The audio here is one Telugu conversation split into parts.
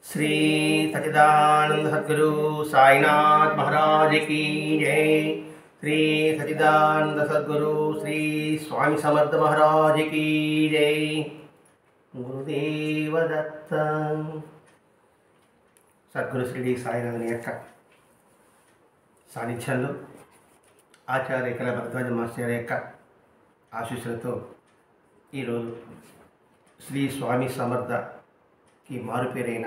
श्री सच्चिदानंद सद्गुरु साईनाथ महाराज की जय। श्री सच्चिदानंद सद्गुरु श्री स्वामी समर्थ महाराज की जय। गुरुदेव दत्त। సద్గురు శ్రీ సాయినాథుని యొక్క సాన్నిధ్యంలో ఆచార్య కళ భరద్వాజ మాస్టర్ యొక్క ఆశీస్సులతో ఈరోజు శ్రీ స్వామి సమర్థకి మారుపేరైన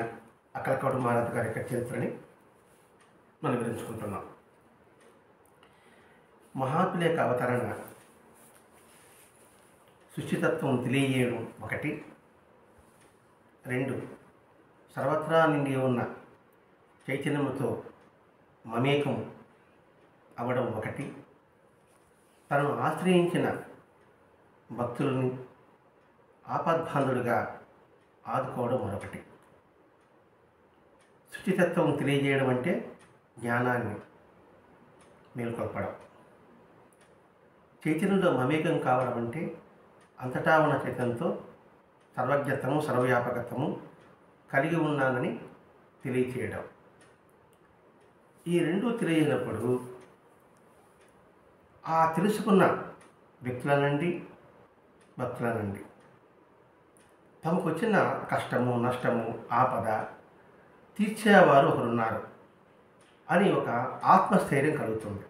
అక్కలకోట మహారాజు గారి యొక్క చరిత్రని మనం వివరించుకుంటున్నాం. మహాత్ముల యొక్క అవతరణ సృష్టితత్వం తెలియజేయడం ఒకటి, రెండు సర్వత్రా నిండి ఉన్న చైతన్యముతో మమేకం అవ్వడం ఒకటి, తనను ఆశ్రయించిన భక్తులని ఆపద్బాంధుడుగా ఆదుకోవడం మరొకటి. సృష్టితత్వం తెలియజేయడం అంటే జ్ఞానాన్ని మేల్కొల్పడం, చైతన్యంలో మమేకం కావడం అంటే అంతటా ఉన్న చైతన్యంతో సర్వజ్ఞత్వము సర్వవ్యాపకత్వము కలిగి ఉన్నానని తెలియచేయడం. ఈ రెండూ తెలియనప్పుడు ఆ తెలుసుకున్న వ్యక్తుల నుండి భక్తుల నుండి తమకు వచ్చిన కష్టము నష్టము ఆపద తీర్చేవారు ఒకరున్నారు అని ఒక ఆత్మస్థైర్యం కలుగుతుంది.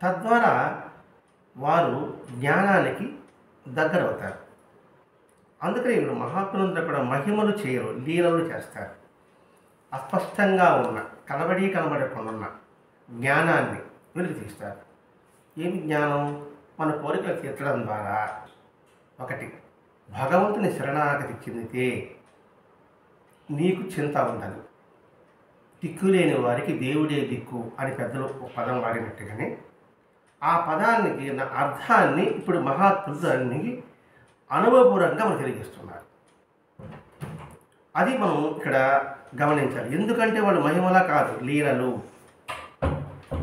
తద్వారా వారు జ్ఞానానికి దగ్గరవుతారు. అందుకని ఇప్పుడు మహాత్ములందరూ కూడా మహిమలు చేయరు, లీలలు చేస్తారు. అస్పష్టంగా ఉన్న కనబడకుండా ఉన్న జ్ఞానాన్ని వెలుగు తీస్తారు. ఏమి జ్ఞానం? మన కోరికలు తీర్చడం ద్వారా ఒకటి, భగవంతుని శరణాగతి చెందితే నీకు చింత ఉండదు. దిక్కులేని వారికి దేవుడే దిక్కు అని పెద్దలు ఒక పదం వాడినట్టుగానే ఆ పదానికి అర్థాన్ని ఇప్పుడు మహాత్ములు దానికి అనుభవపూర్వకంగా మనం తెలియజేస్తున్నారు. అది మనం ఇక్కడ గమనించాలి. ఎందుకంటే వాళ్ళు మహిమలా కాదు, లీలలు.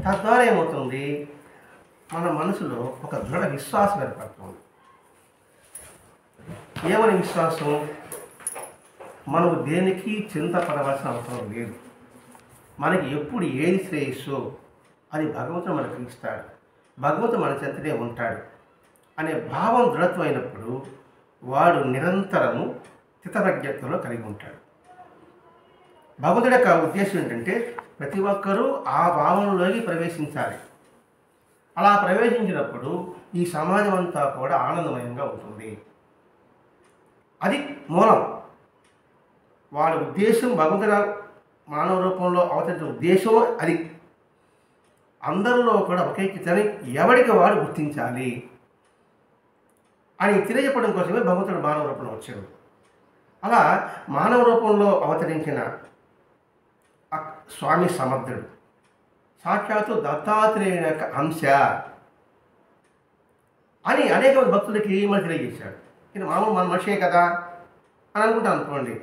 తద్వారా ఏమవుతుంది, మన మనసులో ఒక దృఢ విశ్వాసం ఏర్పడుతుంది. ఏమని విశ్వాసం? మనము దేనికి చింతపడవలసిన అవసరం లేదు. మనకి ఎప్పుడు ఏది శ్రేయస్సో అది భగవంతుడు మనకు ఇస్తాడు, భగవంతుడు మన చెంతనే ఉంటాడు అనే భావం దృఢత్వమైనప్పుడు వాడు నిరంతరము స్థితప్రజ్ఞత్వంలో కలిగి ఉంటాడు. భగవంతుడి యొక్క ఉద్దేశం ఏంటంటే ప్రతి ఒక్కరూ ఆ భావంలోకి ప్రవేశించాలి. అలా ప్రవేశించినప్పుడు ఈ సమాజం అంతా కూడా ఆనందమయంగా ఉంటుంది. అది మూలం. వాడి ఉద్దేశం, భగవంతుడు మానవ రూపంలో అవతరించిన ఉద్దేశం అది. అందరిలో కూడా ఒకే చిత్తాన్ని ఎవరికి వాడు గుర్తించాలి అని తెలియజెప్పడం కోసమే భగవంతుడు మానవ రూపంలో వచ్చాడు. అలా మానవ రూపంలో అవతరించిన స్వామి సమర్థుడు సాక్షాత్తు దత్తాత్రేయుని యొక్క అంశ అని అనేక మంది భక్తులకి మరి తెలియజేశాడు. ఇది మామూలు మన మనిషే కదా అని అనుకుంటాం అనుకోండి.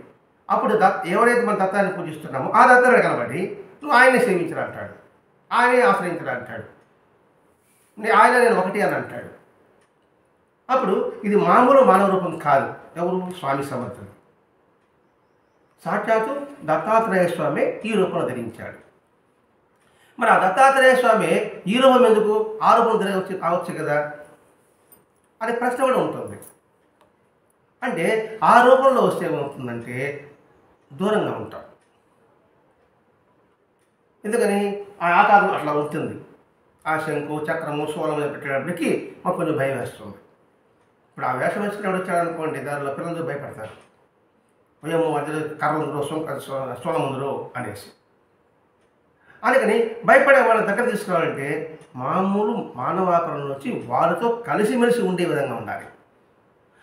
అప్పుడు ఎవరైతే మన దత్తాన్ని పూజిస్తున్నామో ఆ దత్తాన్ని కనబడి నువ్వు ఆయన్ని సేవించరా అంటాడు, ఆయనే ఆశ్రయించరా అంటాడు, ఆయన నేను ఒకటి అని అంటాడు. అప్పుడు ఇది మామూలు మానవ రూపం కాదు. ఎవరు? స్వామి సమర్థుడు. సాక్షాత్తు దత్తాత్రేయ స్వామి ఈ రూపంలో ధరించాడు. మరి ఆ దత్తాత్రేయ స్వామి ఈ రూపం ఎందుకు ఆ రూపం ధరించి కావచ్చు కదా అనే ప్రశ్న కూడా ఉంటుంది. అంటే ఆ రూపంలో వస్తే ఏమవుతుందంటే దూరంగా ఉంటాం. ఎందుకని ఆ ఆకారం అట్లా ఉంటుంది. ఆ శంకు చక్రము శూలం పెట్టేటప్పటికి మాకు కొంచెం భయం వేస్తుంది. ఇప్పుడు ఆ వేషం వేసుకుని ఎవరు వచ్చాడనుకోండి, దానిలో పిల్లలు భయపడతారు. భయము మధ్యలో కర్ర ఉందరో శూలం ఉందరో అనేసి. అందుకని భయపడే వాళ్ళని దగ్గర తీసుకోవాలంటే మామూలు మానవాకరణలో వచ్చి వాళ్ళతో కలిసిమెలిసి ఉండే విధంగా ఉండాలి.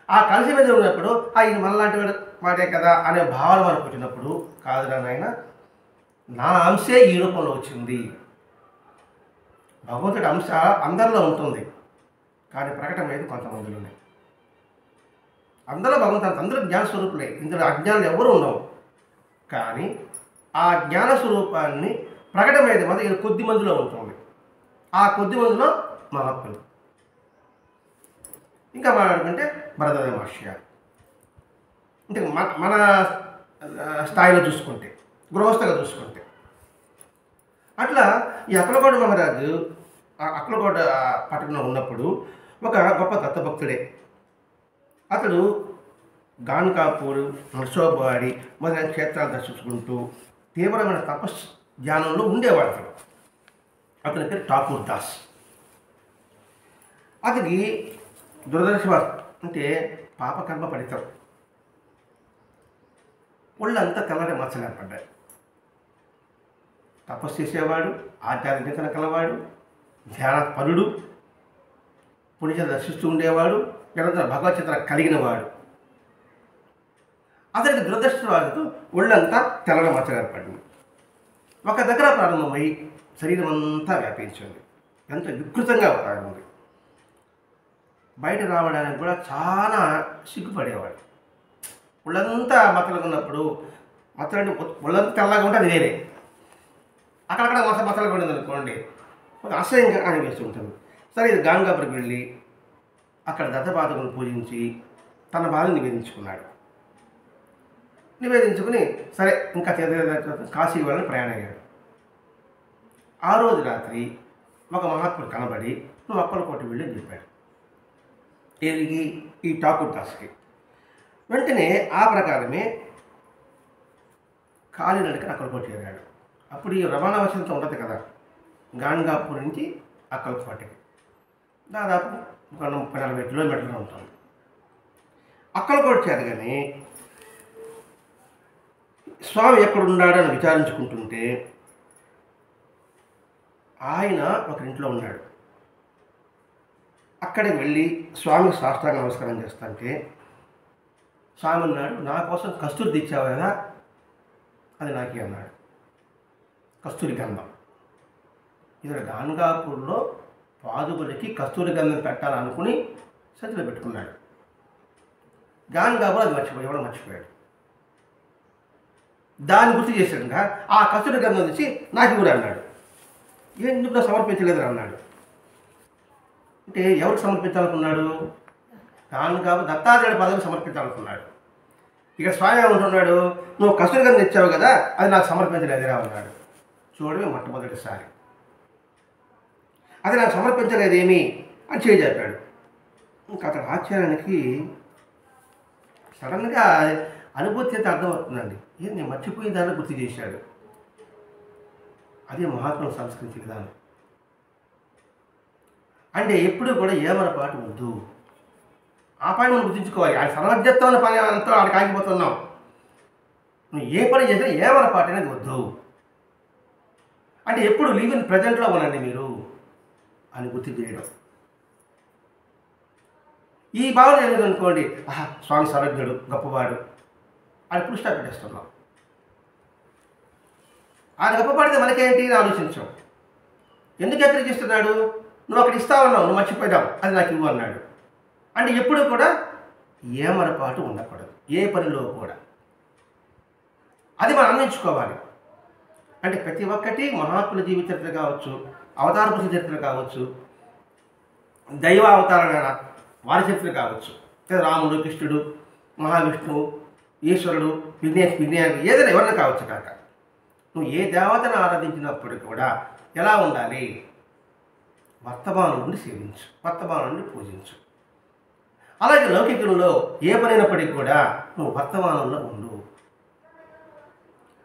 ఆ కలిసిమెలిసి ఉన్నప్పుడు ఇది మనలాంటి వాడే కదా అనే భావన మనకు వచ్చినప్పుడు, కాదురా నాయన నా అంశే ఈ రూపంలో వచ్చింది. భగవంతుడి అంశ అందరిలో ఉంటుంది, కానీ ప్రకటమైంది కొంతమందిలోనే. అందరూ భగవంతుడు, అందరూ జ్ఞాన స్వరూపులే, ఇందులో అజ్ఞానం ఎవరు ఉండవు. కానీ ఆ జ్ఞాన స్వరూపాన్ని ప్రకటమైంది మాత్రం ఇది కొద్ది మందిలో ఉంటుంది. ఆ కొద్ది మందిలో మహాత్ములు. ఇంకా మాట్లాడుకుంటే భరద్వాజ మహర్షి గారు. అంటే మన స్థాయిలో చూసుకుంటే, గృహస్థగా చూసుకుంటే. అట్లా ఈ అక్కలకోట మహారాజు అక్కలకోట పట్టణంలో ఉన్నప్పుడు ఒక గొప్ప దత్తభక్తుడే. అతడు గాన్కాపూర్, నర్సోబాడి మొదలైన క్షేత్రాలు దర్శించుకుంటూ తీవ్రమైన తపస్సు ధ్యానంలో ఉండేవాడు. అతని పేరు ఠాకూర్ దాస్. అతనికి దురదృష్టవశాత్తు అంటే పాపకర్మ ఫలితం ఒళ్ళంతా తెల్లటి మచ్చలు ఏర్పడ్డాయి. తపస్సు చేసేవాడు, ఆధ్యాత్మికతను కలవాడు, ధ్యాన పరుడు, పుణ్యత దర్శిస్తూ ఉండేవాడు, నిరంతర భగవద్గీత కలిగిన వాడు. అతనికి దురదృష్టవశాత్తు ఒళ్ళంతా తెల్లటి మచ్చలు ఏర్పడింది. ఒక దగ్గర ప్రారంభమై శరీరం అంతా వ్యాపించింది. ఎంత వికృతంగా ప్రారంభమైంది. బయట రావడానికి కూడా చాలా సిగ్గుపడేవాడు. ఒళ్ళంతా మచ్చలుగా ఉన్నప్పుడు, మచ్చలంటే ఒళ్ళంతా తెల్లగా ఉంటే అది వేరే, అక్కడక్కడ మచ్చలుగా ఉండేది అనుకోండి, ఒక అసహ్యంగా అనిపిస్తూ ఉంటుంది. సరే ఇది గాన్గాపూర్కి వెళ్ళి అక్కడ దత్తపాదకులను పూజించి తన బాధను నివేదించుకుని సరే ఇంకా కాశీ వెళ్ళని ప్రయాణం అయ్యాడు. ఆ రోజు రాత్రి ఒక మహాత్ముడు కనబడి నువ్వు అక్కలకోట వెళ్ళి అని చెప్పాడు. ఏదికి? ఈ ఠాకూర్ దాస్కి. వెంటనే ఆ ప్రకారమే కాలినడకన అక్కలకోట చేరాడు. అప్పుడు ఈ రవాణా వసంతో ఉండదు కదా, గాన్గాపూర్ నుంచి అక్కలకోటకి దాదాపు 30-40 కిలోమీటర్లు ఉంటుంది. అక్కలకోట చేరగానే స్వామి ఎక్కడున్నాడని విచారించుకుంటుంటే ఆయన ఒక ఇంట్లో ఉన్నాడు. అక్కడికి వెళ్ళి స్వామికి సాష్టాంగ నమస్కారం చేస్తుంటే స్వామి అన్నాడు, నా కోసం కస్తూరి తెచ్చావు కదా, అది నాకే అన్నాడు. కస్తూరి గంధం. ఇతడు గాన్గాపూర్లో పాదుకులకి కస్తూరి గంధం పెట్టాలనుకుని చేతిలో పెట్టుకున్నాడు. గాన్గాపూర్ అది మర్చిపోయాడు. దాన్ని గుర్తు చేశాడుగా ఆ కస్తూరి గంధం తెచ్చి నాకు కూడా అన్నాడు. ఎందుకు సమర్పించలేదు అన్నాడు. అంటే ఎవరికి సమర్పించాలనుకున్నాడు? గాన్గాపూర్ దత్తాత్రేయుడి పదవికి సమర్పించాలనుకున్నాడు. ఇక స్వామి ఏమంటున్నాడు, నువ్వు కస్తూరి గంధం తెచ్చావు కదా, అది నాకు సమర్పించలేదురా అన్నాడు. చూడమే మొట్టమొదటిసారి. అది నాకు సమర్పించలేదేమి అని చెప్పాడు. ఇంకా అతను ఆశ్చర్యానికి సడన్గా అనుభూతి అయితే అర్థమవుతుందండి. నేను మర్చిపోయిన దాన్ని గుర్తు చేశాడు. అదే మహాత్ముల సంస్కృతి విధానం. అంటే ఎప్పుడూ కూడా ఏమరపాటు వద్దు. ఆ పని మనం గుర్తుంచుకోవాలి. ఆయన సర్వజ్ఞత్వం పని అంతా ఆడికి ఆగిపోతున్నాం. నువ్వు ఏ పని చేసినా ఏమరపాటు అనేది వద్దు. అంటే ఎప్పుడు లివ్ ఇన్ ప్రజెంట్లో ఉండండి మీరు అని గుర్తు చేయడం. ఈ భావన ఏమిటి అనుకోండి, స్వామి సర్వజ్ఞుడు, గొప్పవాడు అని పురుషా పెట్టేస్తున్నాం. ఆయన గొప్పపడితే మనకేంటి అని ఆలోచించాం. ఎందుకు హెచ్చరిస్తున్నాడు? నువ్వు అక్కడ ఇస్తావన్నావు, నువ్వు మర్చిపోయావు, అది నాకు ఇవ్వు అన్నాడు. అంటే ఎప్పుడు కూడా ఏమరపాటు ఉండకూడదు, ఏ పనిలో కూడా. అది మనం అందించుకోవాలి. అంటే ప్రతి ఒక్కటి మహాత్ముల జీవిత చరిత్ర కావచ్చు, అవతార పురుష చరిత్ర కావచ్చు, దైవ అవతారమైన వారి చరిత్ర కావచ్చు, రాముడు, కృష్ణుడు, మహావిష్ణువు, ఈశ్వరుడు, విజ్ఞాని ఏదైనా ఎవరైనా కావచ్చు కాక, నువ్వు ఏ దేవతను ఆరాధించినప్పుడు కూడా ఎలా ఉండాలి? వర్తమానం నుండి సేవించు, వర్తమానం నుండి పూజించు. అలాగే లౌకికంలో ఏ పనైనప్పటికీ కూడా నువ్వు వర్తమానంలో ఉండు.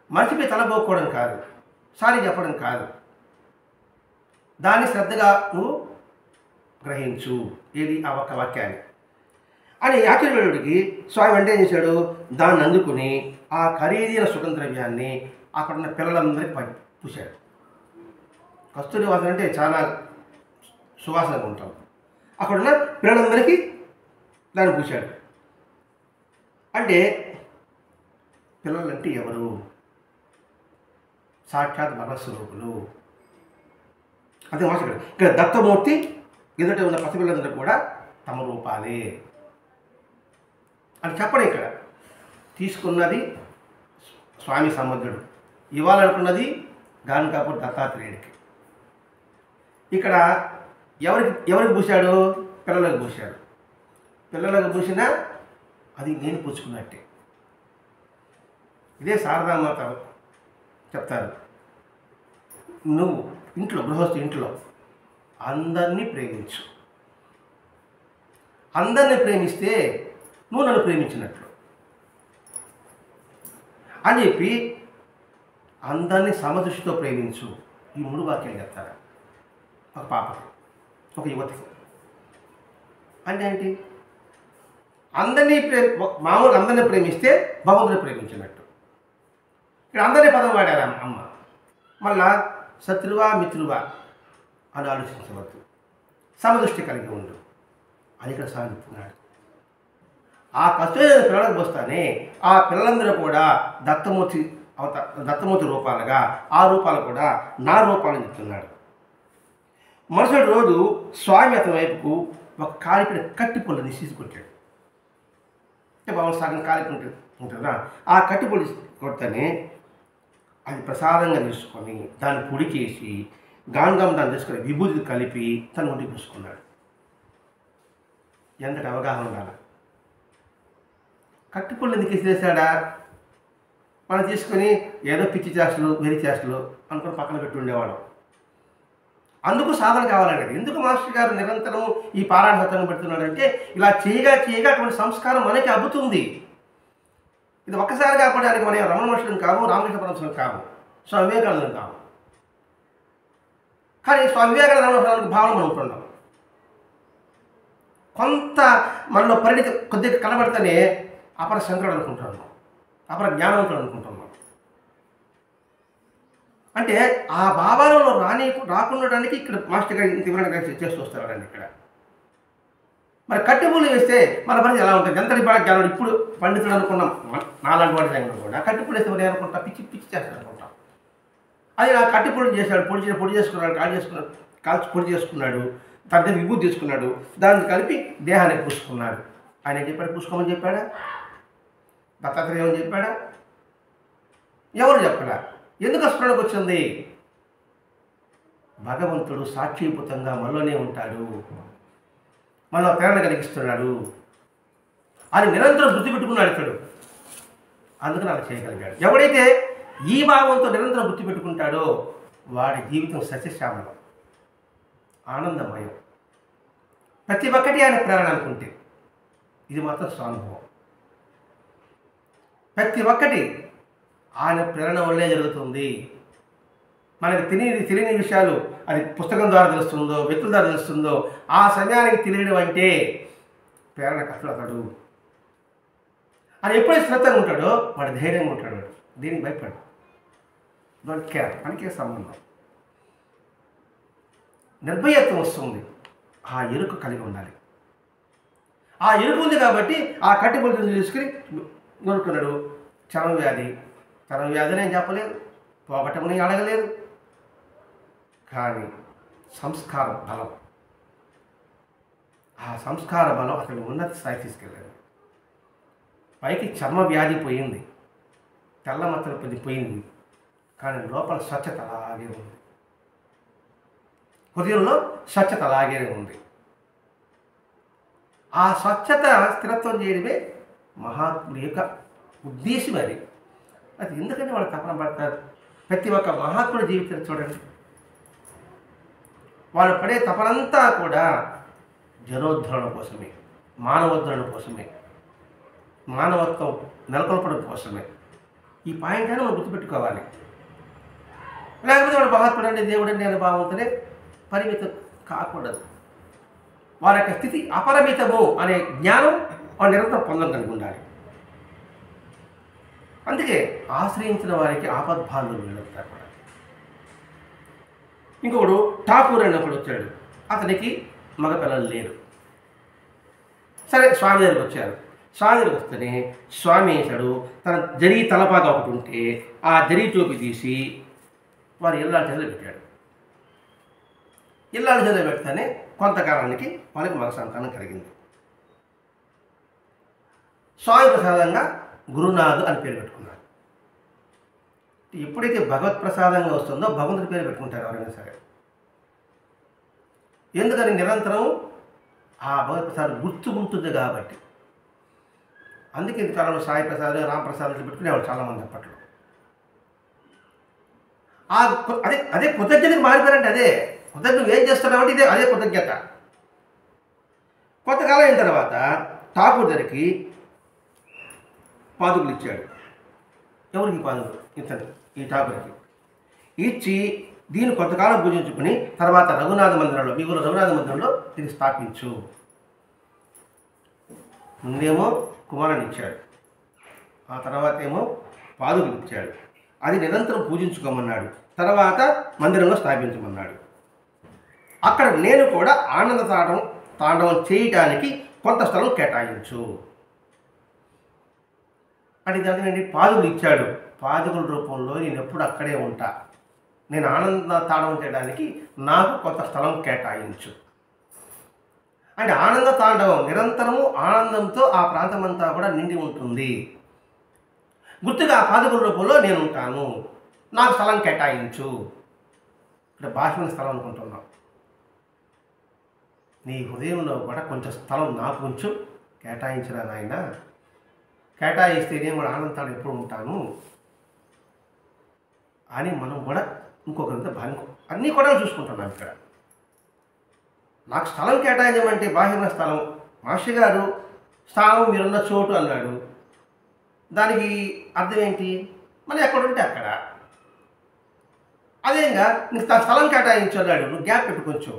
మర్చిపోయి తలబోకోవడం కాదు, సారీ చెప్పడం కాదు, దాన్ని శ్రద్ధగా నువ్వు గ్రహించు. ఏది? ఆ ఒక్క వాక్యాన్ని. అని ఆచార్యుడికి స్వామి వెంటనే చేశాడు, దాన్ని అందుకుని ఆ ఖరీదైన సుగంధద్రవ్యాన్ని అక్కడున్న పిల్లలందరికీ పూశాడు. కస్తూరి వాసన అంటే చాలా సువాసనగా ఉంటాం. అక్కడున్న పిల్లలందరికీ దాన్ని పూశాడు. అంటే పిల్లలంటే ఎవరు? సాక్షాత్ భగవత్స్వరూపులు. అదే మాట్లాడు. ఇక్కడ దత్తమూర్తి ఎదుట ఉన్న పసిపిల్లలందరూ కూడా తమ రూపాలే అని చెప్పడం. ఇక్కడ తీసుకున్నది స్వామి సమర్థుడు, ఇవ్వాలనుకున్నది గాన్గాపూర్ దత్తాత్రేయుడికి. ఇక్కడ ఎవరికి పూశాడు? పిల్లలకు పూశాడు. పిల్లలకు పూసినా అది నేను పుచ్చుకున్నట్టే. ఇదే శారదామాత చెప్తారు, నువ్వు ఇంట్లో గృహస్థు ఇంట్లో అందరినీ ప్రేమించు, అందరినీ ప్రేమిస్తే నువ్వు నన్ను ప్రేమించినట్లు అని చెప్పి అందరినీ సమదృష్టితో ప్రేమించు. ఈ 3 వాక్యాలు చెప్తారు ఒక పాపకి, ఒక యువతికి. అంటే ఏంటి? అందరినీ మామూలుగా అందరినీ ప్రేమిస్తే భగవంతుని ప్రేమించినట్టు. ఇక్కడ అందరినీ పదం వాడారు అమ్మ. మళ్ళా శత్రువా మిత్రువా అని ఆలోచించవద్దు, సమదృష్టి కలిగి ఉండు అని ఇక్కడ సాగుతున్నాడు. ఆ కష్టమైన పిల్లలకు వస్తానే ఆ పిల్లలందరూ కూడా దత్తమూర్తి రూపాలుగా, ఆ రూపాలు కూడా నా రూపాలను చెప్తున్నాడు. మరుసటి రోజు స్వామి అతని వైపుకు ఒక కాలిపిన కట్టి పుల్లని తీసుకొచ్చాడు. అంటే బాబు సగం కాలిపి ఉంటుందా, ఆ కట్టి పుల్లి కొడితేనే అది ప్రసాదంగా తీసుకొని దాన్ని పొడి చేసి గానుగం దాన్ని తీసుకొని విభూతి కలిపి తన ఒంటికి పూసుకున్నాడు. ఎంతటి అవగాహన ఉండాలి. కట్టిపుల్లు ఎందుకు ఇసిరేసాడా? మనం తీసుకొని ఏదో పిచ్చి చేష్టలు వెరి చేష్టలు అనుకుని పక్కన పెట్టి ఉండేవాళ్ళం. అందుకు సాధన కావాలండి. ఎందుకు మాస్టర్ గారు నిరంతరం ఈ పారాయణ సత్సంగం పెడుతున్నాడంటే ఇలా చేయగా అటువంటి సంస్కారం మనకి అబ్బుతుంది. ఇది ఒక్కసారి కాపాడడానికి మన రమణ మహర్షులను కావు, రామకృష్ణ పరమహంసులను కావు, స్వామి వివేకానందం కావు. కానీ స్వామి వివేకానంద భావన మనం ఉంటున్నాం. కొంత మనలో పరిణితి కొద్దిగా కనబడితేనే అపర శంకరుడు అనుకుంటున్నాం, అపర జ్ఞానవంతుడు అనుకుంటున్నాం. అంటే ఆ భావాలలో రాకుండడానికి ఇక్కడ మాస్టర్ గారు తీవ్రంగా చేస్తూ వస్తారండి. ఇక్కడ మరి కట్టిపూలు వేస్తే మన పరిస్థితి ఎలా ఉంటుంది? ఎంతటి బాగా జ్ఞానం ఇప్పుడు పండితుడు అనుకున్నాం, నాలాంటి వాడి దగ్గర కూడా కట్టిపూలు వేస్తే మరి అనుకుంటా పిచ్చి చేస్తాడు అనుకుంటాం. అది ఆ కట్టిపూలు చేశాడు, పొడి చేసుకున్నాడు, పొడి చేసుకున్నాడు, తన దగ్గర విభూతి తీసుకున్నాడు, దాన్ని కలిపి దేహాన్ని పూసుకున్నాడు. ఆయన చెప్పాడు, పూసుకోమని చెప్పాడా? దత్తాత్రేయం చెప్పాడా? ఎవరు చెప్పడా? ఎందుకు స్మరణకు వచ్చింది? భగవంతుడు సాక్షిభూతంగా మనలోనే ఉంటాడు, మనలో ప్రేరణ కలిగిస్తున్నాడు అని నిరంతరం గుర్తుపెట్టుకున్నాడు ఇతడు. అందుకని అలా చేయగలిగాడు. ఎవడైతే ఈ భావంతో నిరంతరం గుర్తుపెట్టుకుంటాడో వాడి జీవితం సస్యశ్యామలం, ఆనందమయం. ప్రతి ఒక్కటి ఆయన ప్రేరణ అనుకుంటే ఇది మాత్రం స్వానుభవం. ప్రతి ఒక్కటి ఆయన ప్రేరణ వల్లే జరుగుతుంది. మనకి తెలియని విషయాలు అది పుస్తకం ద్వారా తెలుస్తుందో, వ్యక్తుల ద్వారా తెలుస్తుందో, ఆ సమయానికి తెలియడం అంటే ప్రేరణ కష్టపడతాడు. అది ఎప్పుడైతే శ్రద్ధగా ఉంటాడో వాడు ధైర్యంగా ఉంటాడు, దీనికి భయపడు. డోంట్ కేర్, మనకే సంబంధం. నిర్భయత్వం వస్తుంది. ఆ ఎరుక కలిగి ఉండాలి. ఆ ఎరుక ఉంది కాబట్టి ఆ కట్టిపుల్ని తీసుకుని నూరుకున్నాడు. చర్మ వ్యాధి నేను చెప్పలేదు, పోగొట్టమని అడగలేదు. కానీ సంస్కార బలం, ఆ సంస్కార బలం అతను ఉన్నత స్థాయి తీసుకెళ్ళాడు. పైకి చర్మ వ్యాధి పోయింది, తెల్ల మచ్చలు పోయింది, కానీ లోపల స్వచ్ఛత అలాగే ఉంది, హృదయంలో స్వచ్ఛత అలాగే ఉంది. ఆ స్వచ్ఛత స్థిరత్వం చేయడమే మహాత్ముడి యొక్క ఉద్దేశం. అది ఎందుకంటే వాళ్ళు తపన పడతారు. ప్రతి ఒక్క మహాత్ముడి జీవితం చూడండి, వాళ్ళు పడే తపనంతా కూడా జనోద్ధరణ కోసమే, మానవోద్ధరణ కోసమే, మానవత్వం నెలకొల్పడం కోసమే. ఈ పాయింట్ అని మనం గుర్తుపెట్టుకోవాలి. లేకపోతే వాడు మహాత్ముడు అంటే దేవుడు అంటే అనే భావంతోనే పరిమితం కాకూడదు. వారి యొక్క స్థితి అపరిమితము అనే జ్ఞానం వాడు నిరంతరం పొందగలిగి ఉండాలి. అందుకే ఆశ్రయించిన వారికి ఆపద్బాంధులు వీళ్ళంటారు. ఇంకొకడు ఠాకూర్ అని ఒకడు వచ్చాడు. అతనికి మగపిల్లలు లేరు. సరే స్వామి దగ్గరికి వచ్చారు. స్వామి దగ్గరికి వస్తేనే స్వామి వేశాడు. తన జరీ తలపాగా ఒకటి ఉంటే ఆ జరీ టోపి తీసి వారి ఇళ్ళ చేతిలో పెట్టాడు. ఇళ్ళ చేతిలో పెడితేనే కొంతకాలానికి వాళ్ళకి మగ సంతానం కలిగింది. స్వామి ప్రసాదంగా గురునాథ్ అని పేరు పెట్టుకున్నారు. ఎప్పుడైతే భగవత్ ప్రసాదంగా వస్తుందో భగవంతుడి పేరు పెట్టుకుంటారు ఎవరైనా సరే. ఎందుకని నిరంతరం ఆ భగవత్ ప్రసాదం గుర్తు ఉంటుంది కాబట్టి. అందుకే ఈ కాలంలో సాయి ప్రసాద్, రాంప్రసాద్ ఇట్లా పెట్టుకునేవాడు చాలామంది అప్పట్లో. అదే అదే కృతజ్ఞతకి మారిపోయారంటే అదే కృతజ్ఞత. నువ్వేం చేస్తున్నావు అంటే అదే కృతజ్ఞత. కొంతకాలం అయిన తర్వాత ఠాకూర్ దగ్గరికి పాదుకులు ఇచ్చాడు. ఎవరికి పాదుకులు? ఇతను ఈ ఠాకూర్కి ఇచ్చి దీన్ని కొంతకాలం పూజించుకుని తర్వాత రఘునాథ మందిరంలో, మీ ఊళ్ళో రఘునాథ మందిరంలో దీన్ని స్థాపించు. ముందేమో కుమారుని ఇచ్చాడు, ఆ తర్వాత ఏమో పాదుకులు ఇచ్చాడు. అది నిరంతరం పూజించుకోమన్నాడు. తర్వాత మందిరంలో స్థాపించమన్నాడు. అక్కడ నేను కూడా ఆనంద తాండవం చేయటానికి కొంత స్థలం కేటాయించు అంటే దానికండి పాదుకులు ఇచ్చాడు. పాదుకుల రూపంలో నేను ఎప్పుడు అక్కడే ఉంటా. నేను ఆనంద తాండవం చేయడానికి నాకు కొంత స్థలం కేటాయించు అంటే ఆనంద తాండవం నిరంతరము ఆనందంతో ఆ ప్రాంతమంతా కూడా నిండి ఉంటుంది. గుర్తుగా ఆ పాదుకుల రూపంలో నేను ఉంటాను, నాకు స్థలం కేటాయించు. అంటే బాహ్యమైన స్థలం అనుకుంటున్నాం. నీ హృదయంలో కూడా కొంచెం స్థలం నాకు కొంచెం కేటాయించిన నాయన. కేటాయిస్తే నేను కూడా ఆనందాలు ఎప్పుడు ఉంటాను అని మనం కూడా ఇంకొకరితో అన్నీ కూడా చూసుకుంటున్నాం. ఇక్కడ నాకు స్థలం కేటాయించమంటే బాహ్యమైన స్థలం. మాస్టర్ గారు స్థానం మీరున్న చోటు అన్నాడు. దానికి అర్థం ఏంటి? మనం ఎక్కడుంటే అక్కడ. అదేగా నీకు స్థలం కేటాయించు అన్నాడు. నువ్వు గ్యాప్ పెట్టు, కొంచెం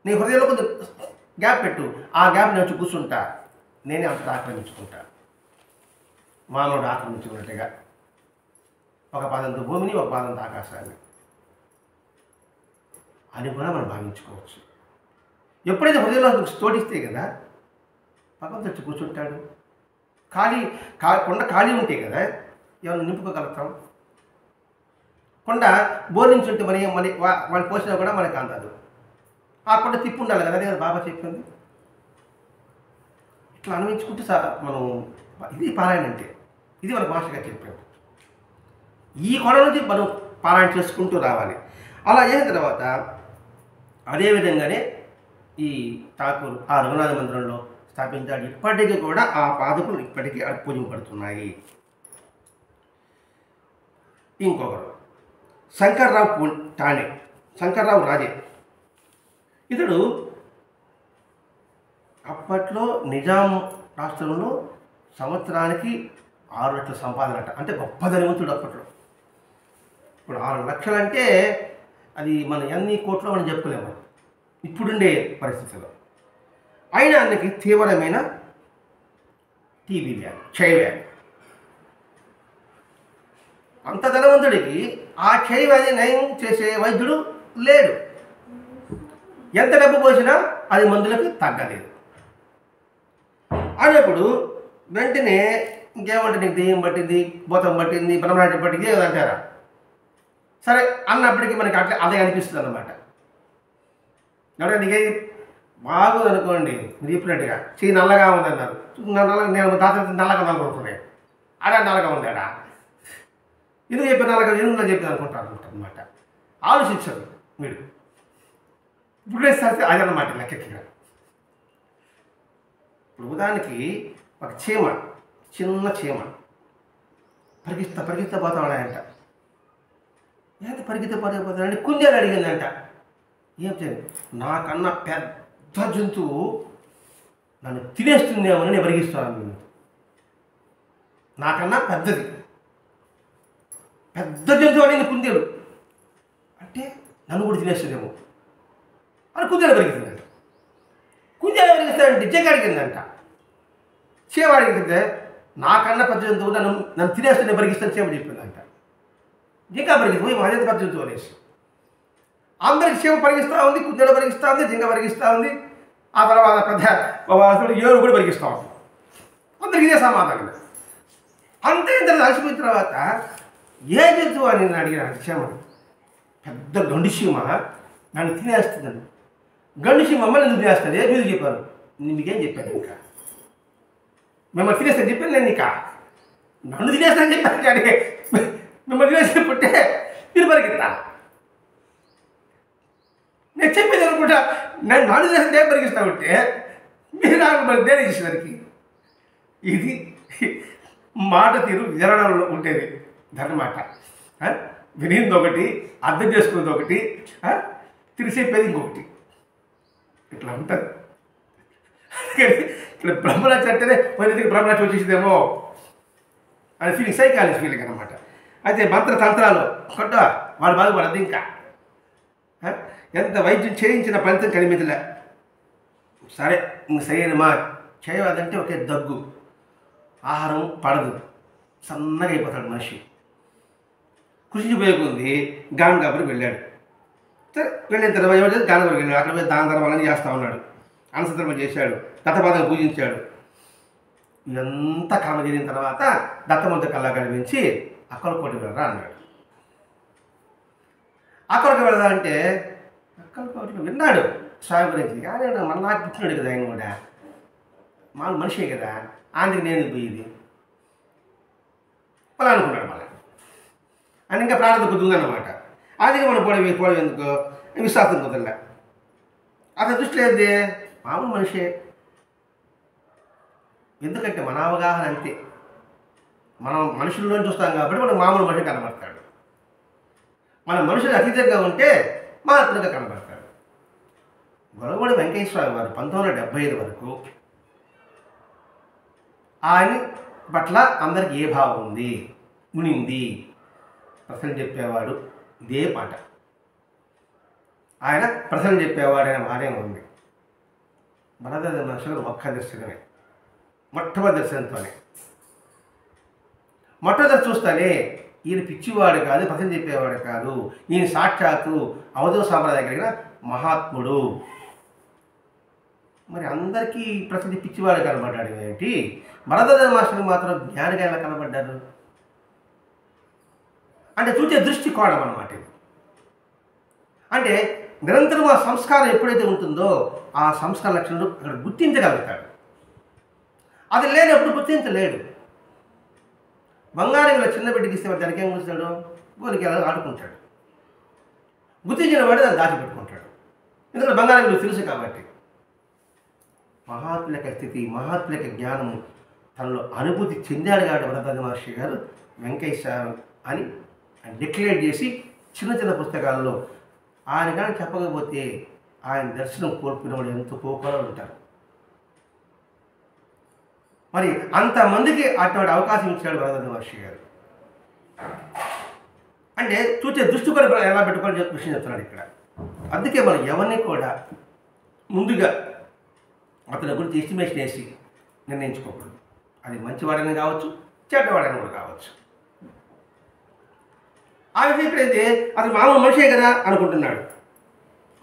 నీ హృదయంలో కొంచెం గ్యాప్ పెట్టు. ఆ గ్యాప్ నేను కూర్చుంటా, నేనే అంత ఆక్రమించుకుంటా. మానవుడు ఆక్రమించుకున్నట్టుగా ఒక పాదంతో భూమిని, ఒక పాదంతో ఆకాశాన్ని అని కూడా మనం భావించుకోవచ్చు. ఎప్పుడైతే హృదయంలో తోడిస్తే కదా పక్కన తెచ్చి కూర్చుంటాడు. కొండ ఖాళీ ఉంటే కదా ఏమైనా నింపుకోగలుగుతాం. కొండ బోర్లించుంటే మరి వాళ్ళు పోసినా కూడా మనకు అందదు. ఆ కొండ తిప్పు ఉండాలి కదా, అదే కదా బాబా చెప్పింది. ఇట్లా అన్వయించుకుంటే మనం ఇది పారాయణ అంటే ఇది మన మాస్టర్ గారు చెప్పాడు. ఈ కొండ నుంచి మనం పారాయణ చేసుకుంటూ రావాలి. అలా అయిన తర్వాత అదేవిధంగానే ఈ ఠాకూర్ ఆ రఘునాథ మందిరంలో స్థాపించాడు. ఇప్పటికీ కూడా ఆ పాదుకులు ఇప్పటికీ పూజింపబడుతున్నాయి. ఇంకొకరు శంకర్రావు ఠాణే, శంకర్రావు రాజే. ఇతడు అప్పట్లో నిజాం రాష్ట్రంలో సంవత్సరానికి 6 లక్షల సంపాదన అంట. అంటే గొప్ప ధనవంతుడు అప్పట్లో. ఇప్పుడు 6 లక్షలు అంటే అది మనం ఎన్ని కోట్లో మనం చెప్పుకోలేము ఇప్పుడుండే పరిస్థితుల్లో. అయినా ఆయనకి తీవ్రమైన టీబీ వ్యాధి, క్షయ వ్యాధి. అంత ధనవంతుడికి ఆ క్షయ వ్యాధి నయం చేసే వైద్యుడు లేడు. ఎంత డబ్బు పోసినా అది మందులకు తగ్గలేదు. అనేప్పుడు వెంటనే ఇంకేమంటే నీకు దెయ్యం పట్టింది, భూతం పట్టింది, బ్రహ్మరాజ్యం పట్టింది అంటారా? సరే అన్నప్పటికీ మనకి అదే అనిపిస్తుంది అన్నమాట. ఎవరైనా నీకేది బాగుంది అనుకోండి, మీరు చెప్పినట్టుగా చెయ్యి నల్లగా ఉందన్నారు. నేను దాదాపు నల్లగా అనుకుంటున్నాను. ఆడ నల్లగా ఉంది, ఆడ ఎందుకు చెప్పి నల్లగా ఎందుకు చెప్పి అనుకుంటాను అనమాట. ఆలోచించదు మీరు. ఇప్పుడే సరితే అదన్నమాట లెక్కగా. ఇప్పుడు ఉదాహరణకి ఒక చీమ, చిన్న చీమ పరిగిస్తా పోతాడంట. ఎంత పరిగెత్తిపోతాడంటే కుందేలు అడిగిందంట. ఏం చేయాలి? నాకన్నా పెద్ద జంతువు నన్ను తినేస్తుందేమో నేను పరిగిస్తాను. నాకన్నా పెద్దది పెద్ద జంతువు అడిగింది కుందేలు. అంటే నన్ను కూడా తినేస్తుందేమో అని కుందేలు పరిగెత్తిందంట. కుందేలు పరిగిస్తాడంటే జింక అడిగిందంట. చీమ అడిగితే నాకన్నా పెద్ద జంతువు నన్ను తినేస్తుందే పరిగిస్తాను చీమ చెప్పిందంట. జింక పరిగెత్తిపోయి మాదేంత పెద్ద జంతువు అనేసి అందరికి చీమ పరిగిస్తూ ఉంది, కుందేలు పరిగిస్తూ ఉంది, జింక పరిగిస్తూ ఉంది. ఆ తర్వాత పెద్ద ఏడు కూడా పరిగిస్తూ ఉంది. అందరికి ఇదే సమాధానం. అంతే ఇంత అలసిపోయిన తర్వాత ఏ జంతువు అని నేను అడిగిన చీమని. పెద్ద గండు చీమ నన్ను తినేస్తుందండి. గండు చీమ మమ్మల్ని ఎందుకు తినేస్తుంది? మీరు చెప్పారు. మీకేం చెప్పాను? ఇంకా మిమ్మల్ని తినేస్తాను చెప్పాను నేను. ఇంకా నన్ను తినేస్తానని చెప్పాను కానీ మిమ్మల్ని తినేస్తే పుట్టే మీరు పరిగెత్తా. నేను చెప్పేది అనుకుంటా నన్ను తినేస్తే నేను పరిగిస్తా ఉంటే మీరు నాకు మరి దేని చేసేసరికి ఇది మాట తీరు వివరణలో ఉండేది ధర్మాట. వినింది ఒకటి, అర్థం చేసుకున్నది ఒకటి, తిరిగి చెప్పేది ఇంకొకటి. ఇట్లా ఉంటుంది. ఇక్కడ బ్రహ్మరాజు అంటేనే పోయిన బ్రహ్మరాజు వచ్చేసిందేమో అని ఫీలింగ్, సైకాలజీ ఫీలింగ్ అనమాట. అయితే మంత్ర తంత్రాలు కొట్ట వాడు బాగుపడద్దు. ఇంకా ఎంత వైద్యం చేయించిన ఫలితం కనిపించలే. సరే ఇంక శరీరమా చేయవద్దంటే ఒకే దగ్గు, ఆహారం పడదు, సన్నగా అయిపోతాడు మనిషి. కృషిపోయేకుంది గాంగాపురికి వెళ్ళాడు. సరే వెళ్ళిన తర్వాత గాంగాపురికి వెళ్ళాడు. అక్కడ పోయి దాన ధర్మాలని చేస్తూ ఉన్నాడు, అన్నసందర్భం చేశాడు, దత్తపాదం పూజించాడు. ఇదంతా కర్మ జరిగిన తర్వాత దత్తమంత కల్లా కనిపించి అక్కలకోటి వెళ్ళరా అన్నాడు. అక్కడికి వెళదా అంటే అక్కలకోటికి విన్నాడు స్వామి గురించి. కానీ మన నాకు పుట్టినాడు కదా, ఆయన కూడా మామూలు మనిషే కదా, ఆయనకి నేను పోయేది అలా అనుకున్నాడు. మళ్ళీ అని ఇంకా ప్రాణం కుదుందన్నమాట. అందుకే మనం పోవడం ఎందుకు విశ్వాసం కుదరలే. అతని దృష్టిలో ఏంది, మామూలు మనిషే. ఎందుకంటే మన అవగాహన అంతే, మనం మనుషుల్లో చూస్తాం కాబట్టి మనకు మామూలు మనిషి కనబడతాడు. మన మనుషులు అతీతంగా ఉంటే మహాత్ముడిగా కనబడతాడు. గొడవడి వెంకటేశ్వర వారు 1975 వరకు ఆయన పట్ల అందరికి ఏ భావం ఉంది ఉనింది ప్రశ్నలు చెప్పేవాడు. ఇదే పాట ఆయన ప్రశ్నలు చెప్పేవాడు అనే భార్య ఉంది. భరద్వాజ మహర్షులు ఒక్క దర్శనమే, మొట్టమొదటి దర్శనంతోనే. మొట్టమొదటి చూస్తానే ఈయన పిచ్చివాడు కాదు, ప్రశ్న చెప్పేవాడు కాదు, ఈయన సాక్షాత్తు అవధూత సాంప్రదాయం కలిగిన మహాత్ముడు. మరి అందరికీ ప్రతి పిచ్చివాడు కనబడ్డాడు ఏంటి, భరద్వాజ మహర్షులు మాత్రం జ్ఞానిగా ఎలా కనబడ్డారు అంటే చూసే దృష్టి కోణం అన్నమాట ఇది. అంటే నిరంతరం ఆ సంస్కారం ఎప్పుడైతే ఉంటుందో ఆ సంస్కార లక్షణాలు అక్కడ గుర్తించగలుగుతాడు. అది లేనప్పుడు గుర్తించలేడు. బంగారం ఇలా చిన్న బిడ్డకి ఇస్తే దానికి ఏం కూర్చున్నాడు, గోలికి ఎలా ఆడుకుంటాడు. గుర్తించిన వాడు దాన్ని దాచిపెట్టుకుంటాడు, ఎందుకంటే బంగారం వీళ్ళు తెలుసు కాబట్టి. మహాత్ముల యొక్క స్థితి, మహాత్ముల యొక్క జ్ఞానము తనలో అనుభూతి చెందాడు కాబట్టి భరద్వాజ మహర్షి గారు వెంకటేశ్వర అని డిక్లేర్ చేసి చిన్న చిన్న పుస్తకాల్లో ఆయన కానీ చెప్పకపోతే ఆయన దర్శనం కోల్పోయినవాడు ఎంతో కోకోలో ఉంటారు. మరి అంతమందికి అటువంటి అవకాశం ఇచ్చాడు భరద్వాజ మహర్షి గారు. అంటే చూసే దృష్టి కూడా ఎలా పెట్టుకోవాలని చెప్పి విషయం చెప్తున్నాడు ఇక్కడ. అందుకే మనం ఎవరిని కూడా ముందుగా అతని గురించి ఎస్టిమేషన్ వేసి నిర్ణయించుకోకూడదు. అది మంచివాడని కావచ్చు, చెడ్డవాడని కూడా కావచ్చు. ఆ విషయం ఇక్కడైతే అతను మామూలు మనిషే కదా అనుకుంటున్నాడు.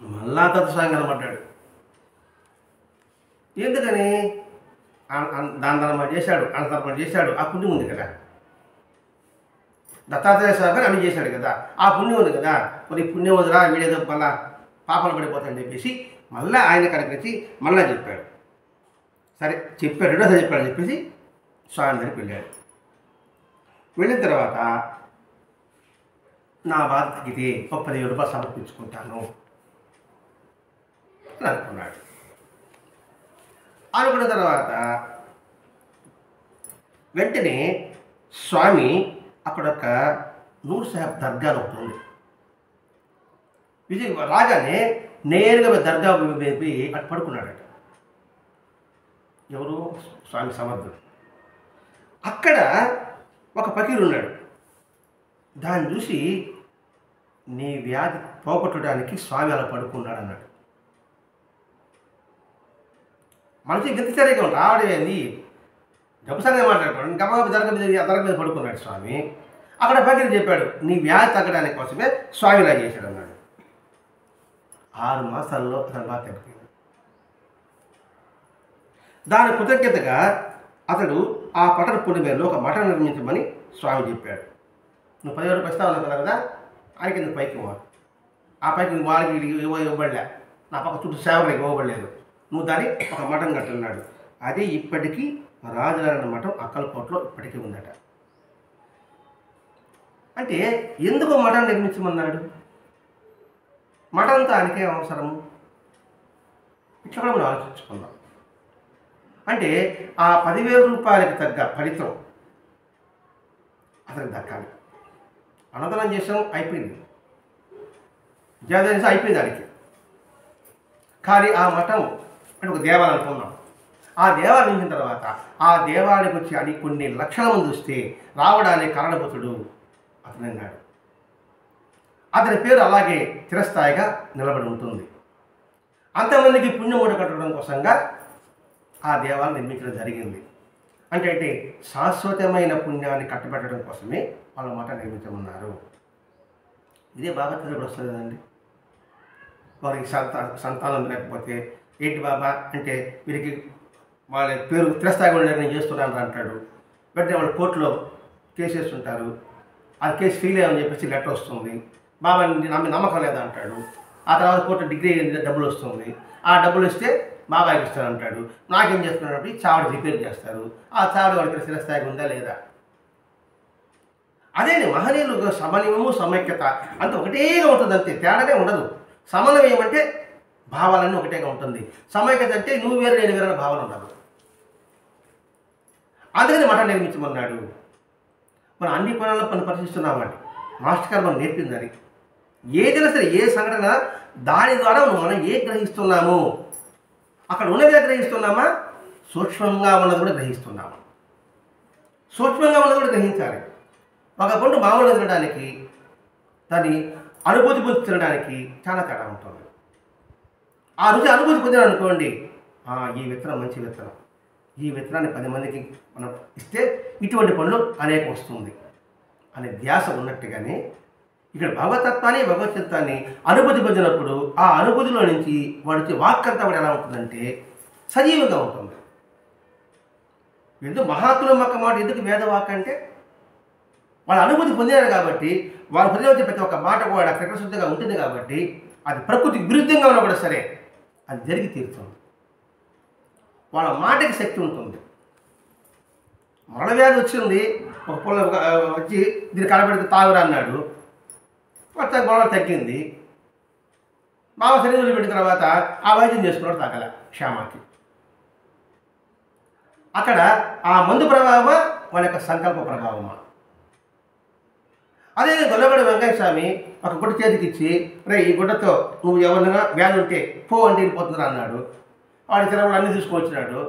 మళ్ళా తత్వసాంగం కనబడ్డాడు. ఎందుకని దాని ధర్మ చేశాడు, అన్నతర్పణ చేశాడు, ఆ పుణ్యం ఉంది కదా. దత్తాత్రేయ స్వామి అన్ని చేశాడు కదా, ఆ పుణ్యం ఉంది కదా. మరి పుణ్యం వదిరా వీడేదో మళ్ళా పాపాలు పడిపోతాడని చెప్పేసి మళ్ళీ ఆయన కనిపించి మళ్ళా చెప్పాడు. సరే చెప్పాడు, రెండోసారి చెప్పాడు చెప్పేసి స్వామి దగ్గరికి వెళ్ళాడు. వెళ్ళిన తర్వాత నా బాధ తగ్గితే ఒక 10,000 రూపాయలు సమర్పించుకుంటాను అని అనుకున్నాడు. అనుకున్న తర్వాత వెంటనే స్వామి అక్కడ ఒక నూర్ సాహెబ్ దర్గా ఒకటి ఉంది. విజయ్ రాగానే నేరుగా దర్గా వైపు అటు పడుకున్నాడట. ఎవరు? స్వామి సమర్థుడు. అక్కడ ఒక ఫకీరు ఉన్నాడు. దాన్ని చూసి నీ వ్యాధి పోగొట్టడానికి స్వామి అలా పడుకున్నాడు అన్నాడు. మనిషి గతిసరిగా ఉంటాడు. ఆడేది గబసంగా మాట్లాడుకోండి, గబగబ దర్గా మీద పడుకున్నాడు స్వామి. అక్కడ ఫకీరు చెప్పాడు నీ వ్యాధి తగ్గడానికి కోసమే స్వామి ఇలా చేశాడు అన్నాడు. 6 మాసాల్లో అతని బాధ తగ్గిపోయింది. దాని కృతజ్ఞతగా అతడు ఆ పట్టణ పొలిమేరలో ఒక మఠం నిర్మించమని స్వామి చెప్పాడు. నువ్వు 10,000 రూపాయలు ఇస్తావు కదా, ఆయన కింద పైకి ఇవ్వాలి. ఆ పైకి వాళ్ళకి ఇవ్వబడలే, నా పక్క చుట్టూ సేవలకు ఇవ్వబడలేదు. నువ్వు దాన్ని ఒక మఠం కట్టున్నాడు. అది ఇప్పటికీ రాజులారిన మఠం అక్కలకోటలో ఇప్పటికీ ఉందట. అంటే ఎందుకు మఠం నిర్మించమన్నాడు? మఠంతో ఆయనకే అవసరము? ఇట్లా కూడా మనం ఆలోచించుకుందాం. అంటే ఆ 10,000 రూపాయలకి తగ్గ ఫలితం అతనికి దక్కాలి. అన్నదానం చేసాం, అయిపోయింది, విద్యార్థి అయిపోయింది దానికి. కానీ ఆ మఠం అంటే ఒక దేవాలయం అనుకున్నాం. ఆ దేవాలయం వచ్చిన తర్వాత ఆ దేవాలయానికి వచ్చి అని కొన్ని లక్షల మంది వస్తే రావడానికి కారణభూతుడు అతను అన్నాడు. అతని పేరు అలాగే చిరస్థాయిగా నిలబడి ఉంటుంది. అంతమందికి పుణ్యమూట కట్టడం కోసంగా ఆ దేవాలయం నిర్మించడం జరిగింది. అంటే శాశ్వతమైన పుణ్యాన్ని కట్టబెట్టడం కోసమే వాళ్ళ మాట నిర్మించమన్నారు. ఇదే బాబా తెలియదు వస్తుంది కదండి. వారికి సంతానం లేకపోతే ఏంటి బాబా అంటే వీరికి వాళ్ళ పేరు తిరస్థాయిగా నేను చేస్తున్నాను అంటాడు. వెంటనే వాళ్ళు కోర్టులో కేసు వేస్తుంటారు. ఆ కేసు ఫెయిల్ అయ్యని చెప్పేసి లెటర్ వస్తుంది. బాబా నమ్మకం లేదా అంటాడు. ఆ తర్వాత కోర్టు డిగ్రీ డబ్బులు వస్తుంది. ఆ డబ్బులు ఇస్తే బాబాకి ఇస్తానంటాడు. నాకేం చేస్తున్నప్పుడు చావడి రిపేర్ చేస్తారు. ఆ చావడి వాళ్ళకి స్థిరస్థాయిగా ఉందా లేదా? అదే మహనీయులు సమన్వయము సమైక్యత అంత ఒకటేగా ఉంటుంది, అంతే, తేడానే ఉండదు. సమన్వయం అంటే భావాలన్నీ ఒకటేగా ఉంటుంది. సమైక్యత అంటే నువ్వు వేరు నేను వేరే భావన ఉండదు. అందుకని మఠం నిర్మించమన్నాడు. మనం అన్ని కోణాల్లో పని పరిశీలిస్తున్నామండి. మాస్టర్ గారు మనం నేర్పింది అది. ఏదైనా సరే ఏ సంఘటన దాని ద్వారా మనం ఏ గ్రహిస్తున్నాము, అక్కడ ఉన్నదే గ్రహిస్తున్నామా, సూక్ష్మంగా ఉన్నది కూడా గ్రహిస్తున్నామా? సూక్ష్మంగా ఉన్నది కూడా గ్రహించాలి. ఒక పండు మామూలుగా తినడానికి దాన్ని అనుభూతి పొంది తినడానికి చాలా తేడా ఉంటుంది. ఆ రుచి అనుభూతి పొందాలనుకోండి, ఈ విత్తనం మంచి విత్తనం, ఈ విత్తనాన్ని 10 మందికి మనం ఇస్తే ఇటువంటి పనులు అనేకం వస్తుంది అనే ధ్యాస ఉన్నట్టుగానే ఇక్కడ భగవతత్వాన్ని భగవతత్వాన్ని అనుభూతి పొందినప్పుడు ఆ అనుభూతిలో నుంచి వాడి వాక్ అంతా కూడా ఎలా ఉంటుందంటే సజీవంగా ఉంటుంది. ఎందుకు మహాత్ముల మొక్క మాట ఎందుకు వేదవాక్ అంటే వాళ్ళ అనుభూతి పొందారు కాబట్టి, వాళ్ళు పొందే ప్రతి ఒక్క మాట కూడా ప్రకృతిగా ఉంటుంది కాబట్టి అది ప్రకృతికి విరుద్ధంగా ఉన్నా కూడా సరే అది జరిగి తీరుతుంది. వాళ్ళ మాటకి శక్తి ఉంటుంది. మరణవ్యాధి వచ్చింది, ఒక పొల వచ్చి దీన్ని కనబడితే తాగురా అన్నాడు, గొడవ తగ్గింది. మామ శరీరంలో పెట్టిన తర్వాత ఆ వైద్యం చేసుకున్నాడు, తాగల క్షేమాకి. అక్కడ ఆ మందు ప్రభావమా వాళ్ళ యొక్క సంకల్ప ప్రభావమా? అదే గొల్లగొడ వెంకయ్య స్వామి ఒక గుడ్డ చేతికి ఇచ్చి, రే ఈ గుడ్డతో నువ్వు ఎవరైనా వ్యాధి ఉంటే పో అంటే వెళ్ళిపోతుందా అన్నాడు. వాడి తిరగడు అన్నీ తీసుకొచ్చినాడు.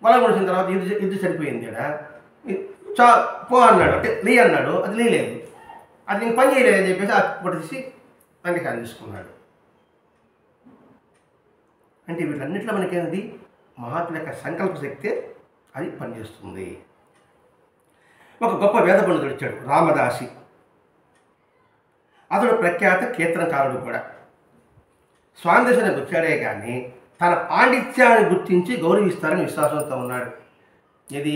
గొల్లగొడ వచ్చిన తర్వాత ఇది సరిపోయింది చా పో అన్నాడు, అంటే లీ అన్నాడు, అది లేదు, అది నేను పని చేయలేదని చెప్పేసి ఆ గుడ్డ తీసి వెంకయ్య తీసుకున్నాడు. అంటే వీటన్నిటిలో మనకేంది మహాత్ముల యొక్క సంకల్ప శక్తి అది పనిచేస్తుంది. ఒక గొప్ప వేద పండితుడు వచ్చాడు, రామదాసి. అతడు ప్రఖ్యాత కీర్తనకారుడు కూడా. స్వామి దర్శనానికి వచ్చాడే కానీ తన పాండిత్యాన్ని గుర్తించి గౌరవిస్తారని విశ్వాసంతో ఉన్నాడు. ఇది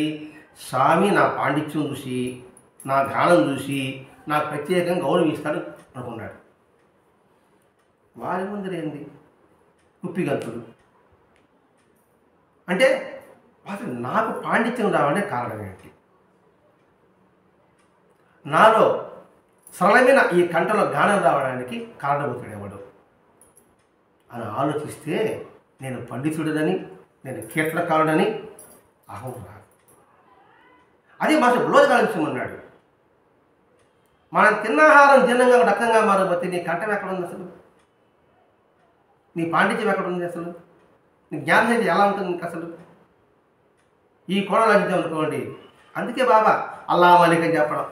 స్వామి నా పాండిత్యం చూసి, నా గానం చూసి నాకు ప్రత్యేకంగా గౌరవిస్తాడు అనుకున్నాడు. వారి ముందరేంది కుప్పిగంతుడు అంటే అసలు నాకు పాండిత్యం రావడానికి కారణం ఏంటి, నాలో సరళమైన ఈ కంటలో గానం రావడానికి కారణమవుతాడేవాడు అని ఆలోచిస్తే నేను పండితుడినని, నేను కీర్తనకారుడని అహం రాదు. అదే భాష బులోజగాలించమన్నాడు. మనం తిన్నాహారం జీర్ణంగా రక్తంగా మారబోతే నీ కంఠం ఎక్కడుంది అసలు, నీ పాండిత్యం ఎక్కడుంది అసలు, నీ జ్ఞానశక్తి ఎలా ఉంటుంది నీకు అసలు? ఈ కోణాలు అనుకోండి. అందుకే బాబా అల్లా మాలిక్ అని చెప్పడం.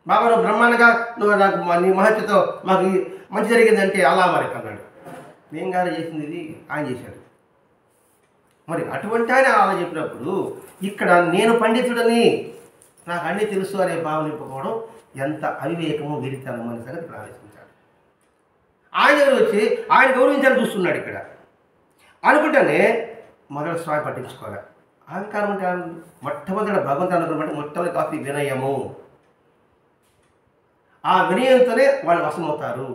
బాబా నువ్వు బ్రహ్మాండంగా నువ్వు నాకు నీ మహత్యతో మాకు మంచి జరిగిందంటే అల్లా మాలిక్ అన్నాడు. నేను గారు చేసింది ఇది ఆయన చేశాడు. మరి అటువంటి ఆయన అలా చెప్పినప్పుడు ఇక్కడ నేను పండితుడని నాకు అన్నీ తెలుసు అనే భావన నింపుకోవడం ఎంత అవివేకమో వెరితనమో అనే సంగతి ఇక్కడ ఆలోచించాడు. ఆయన వచ్చి ఆయన గౌరవించాలని చూస్తున్నాడు ఇక్కడ అనుకుంటేనే మొదటి స్వామి పట్టించుకోవాలి. అహంకారం అంటే మొట్టమొదటి భగవంతుడు అనుకున్నట్టు మొట్టమొదటి కాస్త వినయము. ఆ వినయంతోనే వాళ్ళు వశమవుతారు.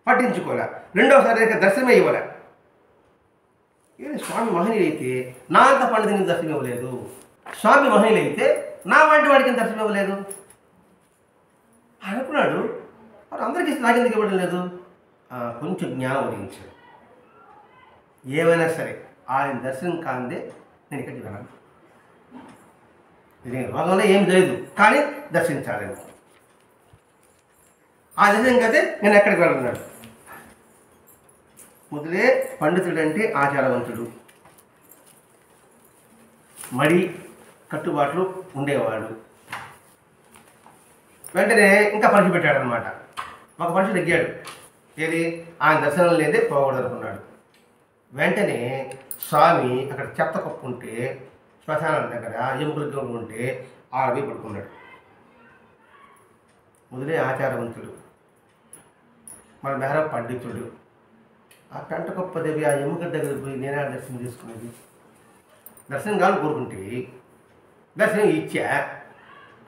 పట్టించుకోలే. రెండవసారి దర్శనమే ఇవ్వలే. స్వామి మహనీయులు అయితే నా అంత పండితునికి దర్శనం ఇవ్వలేదు, స్వామి మహనీయులు అయితే నా వంటి వాడికి దర్శనం ఇవ్వలేదు అనుకున్నాడు. మరి అందరికీ నాకెందుకు ఇవ్వడం లేదు? కొంచెం జ్ఞానం ఉదయించాడు. ఏమైనా సరే ఆయన దర్శనం కాందే నేను ఇక్కడికి వెళ్ళను. ఇది రోగంలో ఏం లేదు, కానీ దర్శించాలి. ఆ దర్శనం కదే నేను ఎక్కడికి వెళ్ళన్నాడు. మొదలే పండితుడంటే ఆచారవంతుడు, మడి కట్టుబాట్లు ఉండేవాడు. వెంటనే ఇంకా పరీక్ష పెట్టాడనమాట. ఒక పరీక్ష నెగ్గాడు. ఏది? ఆయన దర్శనం లేదే పోకూడదు అనుకున్నాడు. వెంటనే స్వామి అక్కడ చెత్త కప్పు ఉంటే, శ్మశానం దగ్గర ఎముకల గౌడు ఉంటే ఆడవి పడుకున్నాడు. మొదలే ఆచారవంతుడు, మన మెహరా పండితుడు. ఆ పెంట కప్ప దేవి ఆ ఎముకల దగ్గర పోయి నేనే దర్శనం చేసుకునేది. దర్శనం కాదు కోరుకుంటే దర్శనం ఇచ్చా,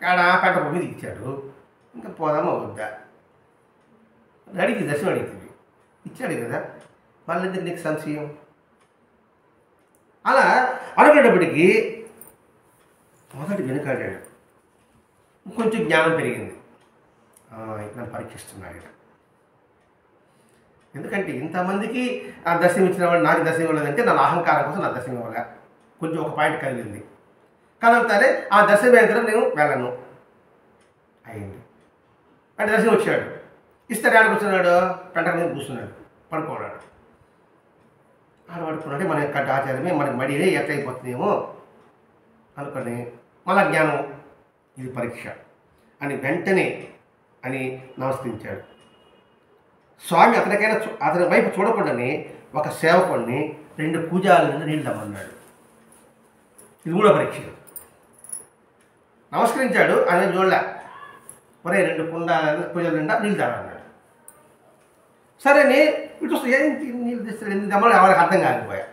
ఆడ పెంట కప్ప మీద ఇచ్చాడు, ఇంకా పోదామా వద్దా అడిగి దర్శనం అడుగుతుంది. ఇచ్చాడు కదా, మళ్ళీ ఎందుకు నీకు సంశయం? అలా అనుకునేటప్పటికీ మొదటి వెనుకాడాడు. కొంచెం జ్ఞానం పెరిగింది. నన్ను పరీక్షిస్తున్నాడు. ఎందుకంటే ఇంతమందికి ఆ దర్శనం ఇచ్చిన వాడు నాకు దర్శనం ఇవ్వలేదంటే నా అహంకారం కోసం నా దర్శనం ఇవ్వలే. కొంచెం ఒక పాయింట్ కదిలింది. కదలుతానే ఆ దర్శనం అయిన తర్వాత నేను వెళ్ళను అయింది. అంటే దర్శనం వచ్చాడు. ఇస్తాడు. ఆడ కూర్చున్నాడు, పెంట మీద కూర్చున్నాడు, పడుకోన్నాడు. ఆడ పడుకున్నాడే మన యొక్క ఆచారమే మనకి మడినే ఎట్లయిపోతుందేమో అనుకొని మళ్ళా జ్ఞానం ఇది పరీక్ష అని వెంటనే అని నమస్కరించాడు. స్వామి అతని వైపు చూడకుండానే ఒక సేవకుడిని 2 పూజాల నుండి నీళ్ళు తమ్మన్నాడు. ఇది కూడా పరీక్ష. నమస్కరించాడు, ఆయన చూడలే. ఒరే 2 పూజల నిండా నీళ్ళు తాగన్నాడు. సరేని ఇటు ఏంటి నీళ్ళు తెస్తాడు, ఎందుకు తెమ్మని ఎవరికి అర్థం కాకపోయా.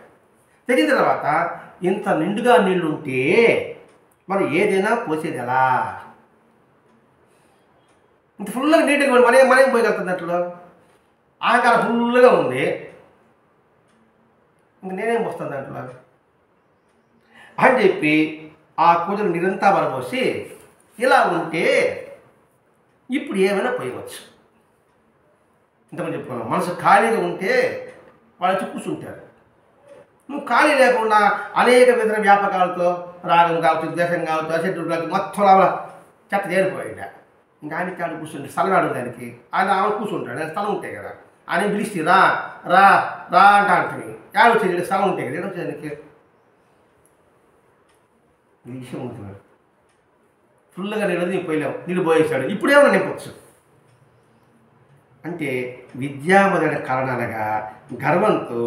తెగిన తర్వాత ఇంత నిండుగా నీళ్ళు ఉంటే మనం ఏదైనా పోసేది ఎలా? ఇంత ఫుల్గా నీట్గా మనం పోయగలుగుతుంది అట్లు. ఆకారం ఫుల్గా ఉంది, ఇంక నేనేం వస్తుంది దాంట్లో అని చెప్పి ఆ పూజలు నిరంతా వరపోసి ఇలా ఉంటే ఇప్పుడు ఏమైనా పోయవచ్చు. ఇంతమంది చెప్పుకున్నాం. మనసు ఖాళీగా ఉంటే వాళ్ళు కూర్చుంటారు. నువ్వు ఖాళీ లేకుండా అనేక విధమైన వ్యాపకాలతో రాగం కావచ్చు, ద్వేషం కావచ్చు, అసెంటు కావచ్చు, మొత్తం లోపల చెత్త చేరిపోయింది. ఇంకా ఆయనకి ఆడు కూర్చుంటే స్థలం ఆడు దానికి ఆయన ఆమె కూర్చుంటాడు. ఆయన స్థలం ఉంటాయి కదా, ఆయన పిలిస్తే రా రా రా అంటా అంటుంది. ఆడు వచ్చేది స్థలం ఉంటాయి కదా, వచ్చేది ఆయనకి ఈ విషయం ఉంటున్నాడు. ఫుల్గా నీళ్ళు పోయలేము, నీళ్ళు పోయేసాడు. ఇప్పుడేమన్నా నింపచ్చు అంటే విద్యామదన కారణాలుగా గర్వంతో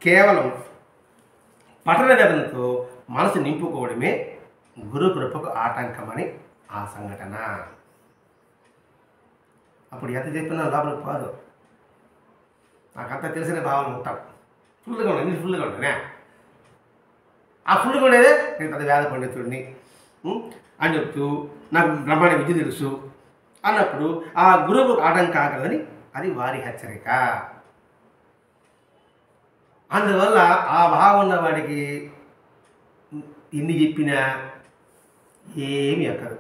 కేవలం పఠన వేదనతో మనసు నింపుకోవడమే గురు కృపకు ఆటంకమని ఆ సంఘటన. అప్పుడు ఎంత చెప్పినా లోపలికి పోదు. నాకంతా తెలిసిన భావన ఉంటాం. ఫుల్గా ఉన్నాయి, నేను ఫుల్గా ఉంటానే. ఆ ఫుల్గా ఉండేదే నేను పెద్ద వేద పండితుడిని అని చెప్తూ నాకు బ్రహ్మాండ విద్య తెలుసు అన్నప్పుడు ఆ గురువుకు ఆటంకం కాకూడదని అది వారి హెచ్చరిక. అందువల్ల ఆ భావం ఉన్నవాడికి ఇన్ని చెప్పినా ఏమీ ఎక్కదు.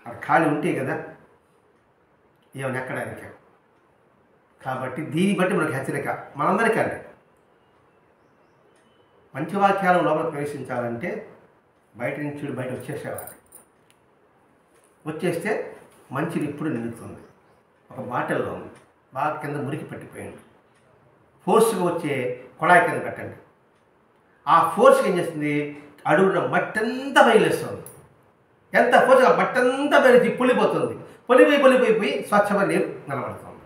అది ఖాళీ ఉంటే కదా ఏమైనా ఎక్కడానికి. కాబట్టి దీన్ని బట్టి మనకు హెచ్చరిక మనందరికీ అండి. మంచి వాక్యాలను లోపల ప్రవేశించాలంటే బయట నుంచి బయట వచ్చేసేవారు. వచ్చేస్తే మంచిది ఇప్పుడు నిలుస్తుంది. ఒక బాటిల్లో ఉంది, బాగా కింద మురికి పట్టిపోయింది. ఫోర్స్గా వచ్చే కొళాయి కింద పెట్టండి. ఆ ఫోర్స్కి ఏం చేస్తుంది? అడుగున మట్టంతా బయలుస్తుంది. ఎంత ఫోర్స్గా మట్టంతా బయలుచి పొలిపోతుంది. పొలిపోయి స్వచ్ఛమైన నీరు నిలబడుతుంది.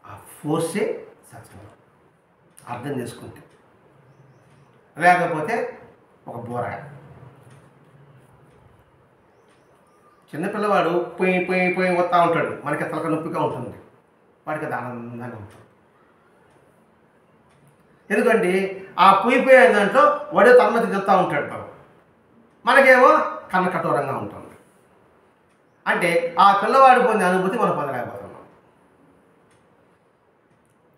ఆ ఫోర్సే స్వచ్ఛమైన అర్థం చేసుకుంటే. లేకపోతే ఒక బోరగా చిన్నపిల్లవాడు పోయి వస్తూ ఉంటాడు. మనకి తలక నొప్పిగా ఉంటుంది, వాడికి అది ఆనందంగా ఉంటుంది. ఎందుకంటే ఆ పోయిపోయే దాంట్లో వాడే తన్మతి చెప్తూ ఉంటాడు. మనకేమో కన్న కఠోరంగా ఉంటుంది. అంటే ఆ పిల్లవాడు పొందే అనుభూతి మనం పొందలేకపోతున్నాం.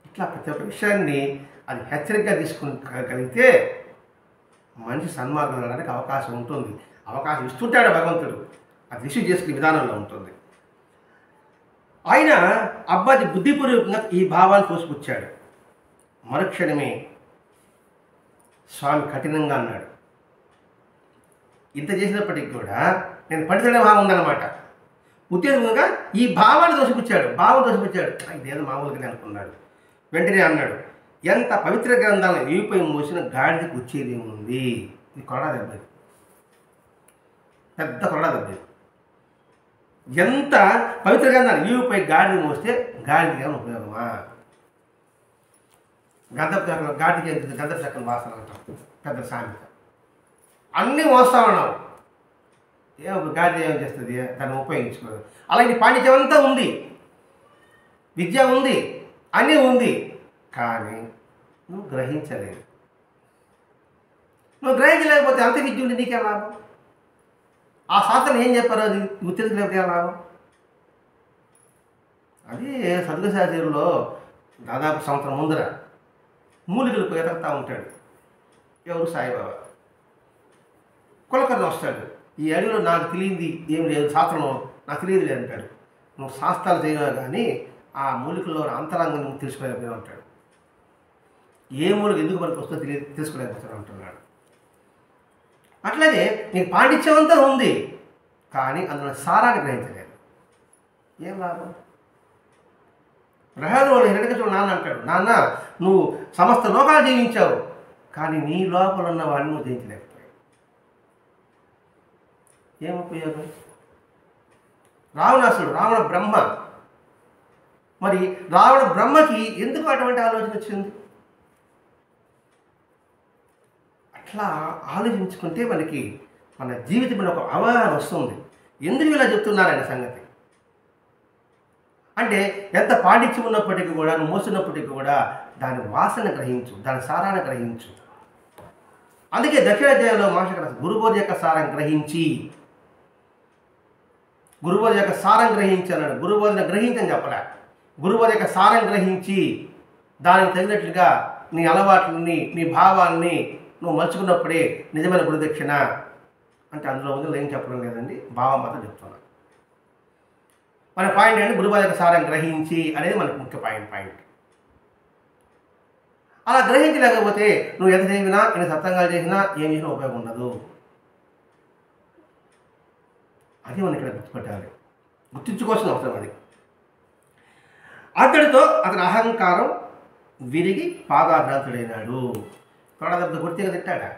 ఇట్లా ప్రతి ఒక్క విషయాన్ని అది హెచ్చరికగా తీసుకుగలిగితే మనిషి సన్మార్గం వెళ్ళడానికి అవకాశం ఉంటుంది. అవకాశం ఇస్తుంటాడు భగవంతుడు. అది రిసీవ్ చేసుకునే విధానంలో ఉంటుంది. ఆయన అబ్బాయి బుద్ధిపూర్వకంగా ఈ భావాన్ని తోసిపుచ్చాడు. మరుక్షణమే స్వామి కఠినంగా అన్నాడు. ఇంత చేసినప్పటికీ కూడా నేను పండితుడే భావం ఉందన్నమాట. ఉత్తేజంగా ఈ భావాన్ని దోషిపుచ్చాడు. ఇదేదో మామూలుగానే అనుకున్నాడు. వెంటనే అన్నాడు, ఎంత పవిత్ర గ్రంథాలను వీపుపై మోసిన గాడిదకి వచ్చేది ఉంది. ఇది కొరడా దెబ్బ, పెద్ద కొరడా దెబ్బ. ఎంత పవిత్ర గ్రంథాలు వీపుపై గాడిద మోస్తే గాడిదకి ఏమైనా ఉపయోగమా? గాడికి గంధపు చెక్కల వాసన అంటాం, పెద్ద సామెత. అన్నీ మోస్తా ఉన్నావు, గాడిద ఏం చేస్తుంది? దాన్ని ఉపయోగించుకోదు. అలాగే పాండిత్యం అంతా ఉంది, విద్య ఉంది, అన్నీ ఉంది, కానీ నువ్వు గ్రహించలేదు. నువ్వు గ్రహించలేకపోతే అంత విద్య ఉండి నీకే లాభం? ఆ శాస్త్రం ఏం చెప్పారో అది నువ్వు తెలుసుకోలేకపోతే లాభం? అది సద్గశాస్త్రంలో దాదాపు సంవత్సరం ముందర మూలికలకు ఎదుగుతూ ఉంటాడు. ఎవరు? సాయిబాబా. కులకర్ణ వస్తాడు. ఈ అడవిలో నాకు తెలియంది ఏం లేదు, శాస్త్రం నాకు తెలియదు లేదు అంటాడు. నువ్వు శాస్త్రాలు చేయగా కానీ ఆ మూలికల్లో అంతరంగం నువ్వు తెలుసుకోలేకపోయినా ఉంటాడు. ఏ మూలిక ఎందుకు మనకు వస్తుందో తెలుసుకోలేకపోతున్నా అంటున్నాడు. అట్లాగే నీకు పాండిత్యం అంతా ఉంది, కానీ అందులో సారాన్ని గ్రహించలేదు. ఏం లాభం? గ్రహాలు హిరణ్యకశిపుడు నాన్న అంటాడు, నాన్న నువ్వు సమస్త లోకాలు జయించావు, కానీ నీ లోపల ఉన్న వాడిని నువ్వు జయించలేకపోయావు. ఏం ఉపయోగం? రావణాసుడు, రావణ బ్రహ్మ. మరి రావణ బ్రహ్మకి ఎందుకు అటువంటి ఆలోచన వచ్చింది? అట్లా ఆలోచించుకుంటే మనకి మన జీవితంలో ఒక అవగాహన వస్తుంది. ఎందుకు ఇలా చెప్తున్నారనే సంగతి. అంటే ఎంత పాండిత్యం ఉన్నప్పటికీ కూడా, నువ్వు మోస్తున్నప్పటికీ కూడా దాని వాసన గ్రహించు, దాని సారాన్ని గ్రహించు. అందుకే దక్షిణాధ్యాయంలో మాస్టర్ గురుబోధ యొక్క సారం గ్రహించి, గురుబోధ యొక్క సారం గ్రహించి అన్నాడు. గురుబోధన గ్రహించని చెప్పలే, గురుబోధ యొక్క సారం గ్రహించి దానికి తగినట్లుగా నీ అలవాట్లని, నీ భావాన్ని నువ్వు మలుచుకున్నప్పుడే నిజమైన గురుదక్షిణ. అంటే అందులో ఉంది ఏం చెప్పడం లేదండి, భావం మాత్రం చెప్తున్నా. మన పాయింట్ అంటే గురుబోధ యొక్క సారం గ్రహించి అనేది మనకు ముఖ్య పాయింట్. అలా గ్రహించలేకపోతే నువ్వు ఎంత చేసినా, ఎన్ని సత్సంగాలు చేసినా, ఏం చేసినా ఉపయోగం ఉండదు. అది మనం ఇక్కడ గుర్తుపెట్టాలి, గుర్తించుకోవాల్సిన అవసరం అది. అతడితో అతని అహంకారం విరిగి పాదాభ్రాంతుడైనాడు. తొడదెబ్బ గుర్తిగా తిట్టాడా?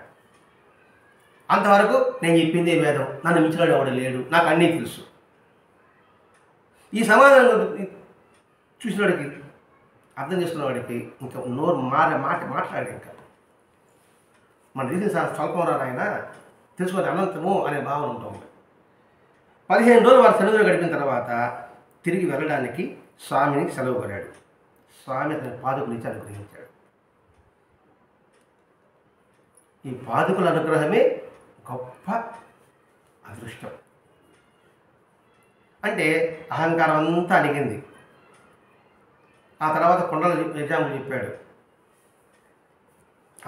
అంతవరకు నేను చెప్పిందే వేదం, నన్ను మించినాడు ఎవడు లేడు, నాకు అన్నీ తెలుసు. ఈ సమాధానం చూసినవాడికి, అర్థం చేసుకున్నవాడికి ఇంకా నోరు మాట్లాడే ఇంకా మన దేశం స్వల్పంరా ఆయన తెలుసుకొని అనంతము అనే భావన ఉంటుంది. 15 రోజులు వారి సన్నిధిలో గడిపిన తర్వాత తిరిగి వెళ్ళడానికి స్వామిని సెలవు కోరాడు. స్వామి అతని పాదుకులు ఇచ్చి అనుగ్రహించాడు. ఈ పాదుకుల అనుగ్రహమే గొప్ప అదృష్టం. అంటే అహంకారం అంతా అడిగింది. ఆ తర్వాత కొండల ఎగ్జాంపుల్ చెప్పాడు,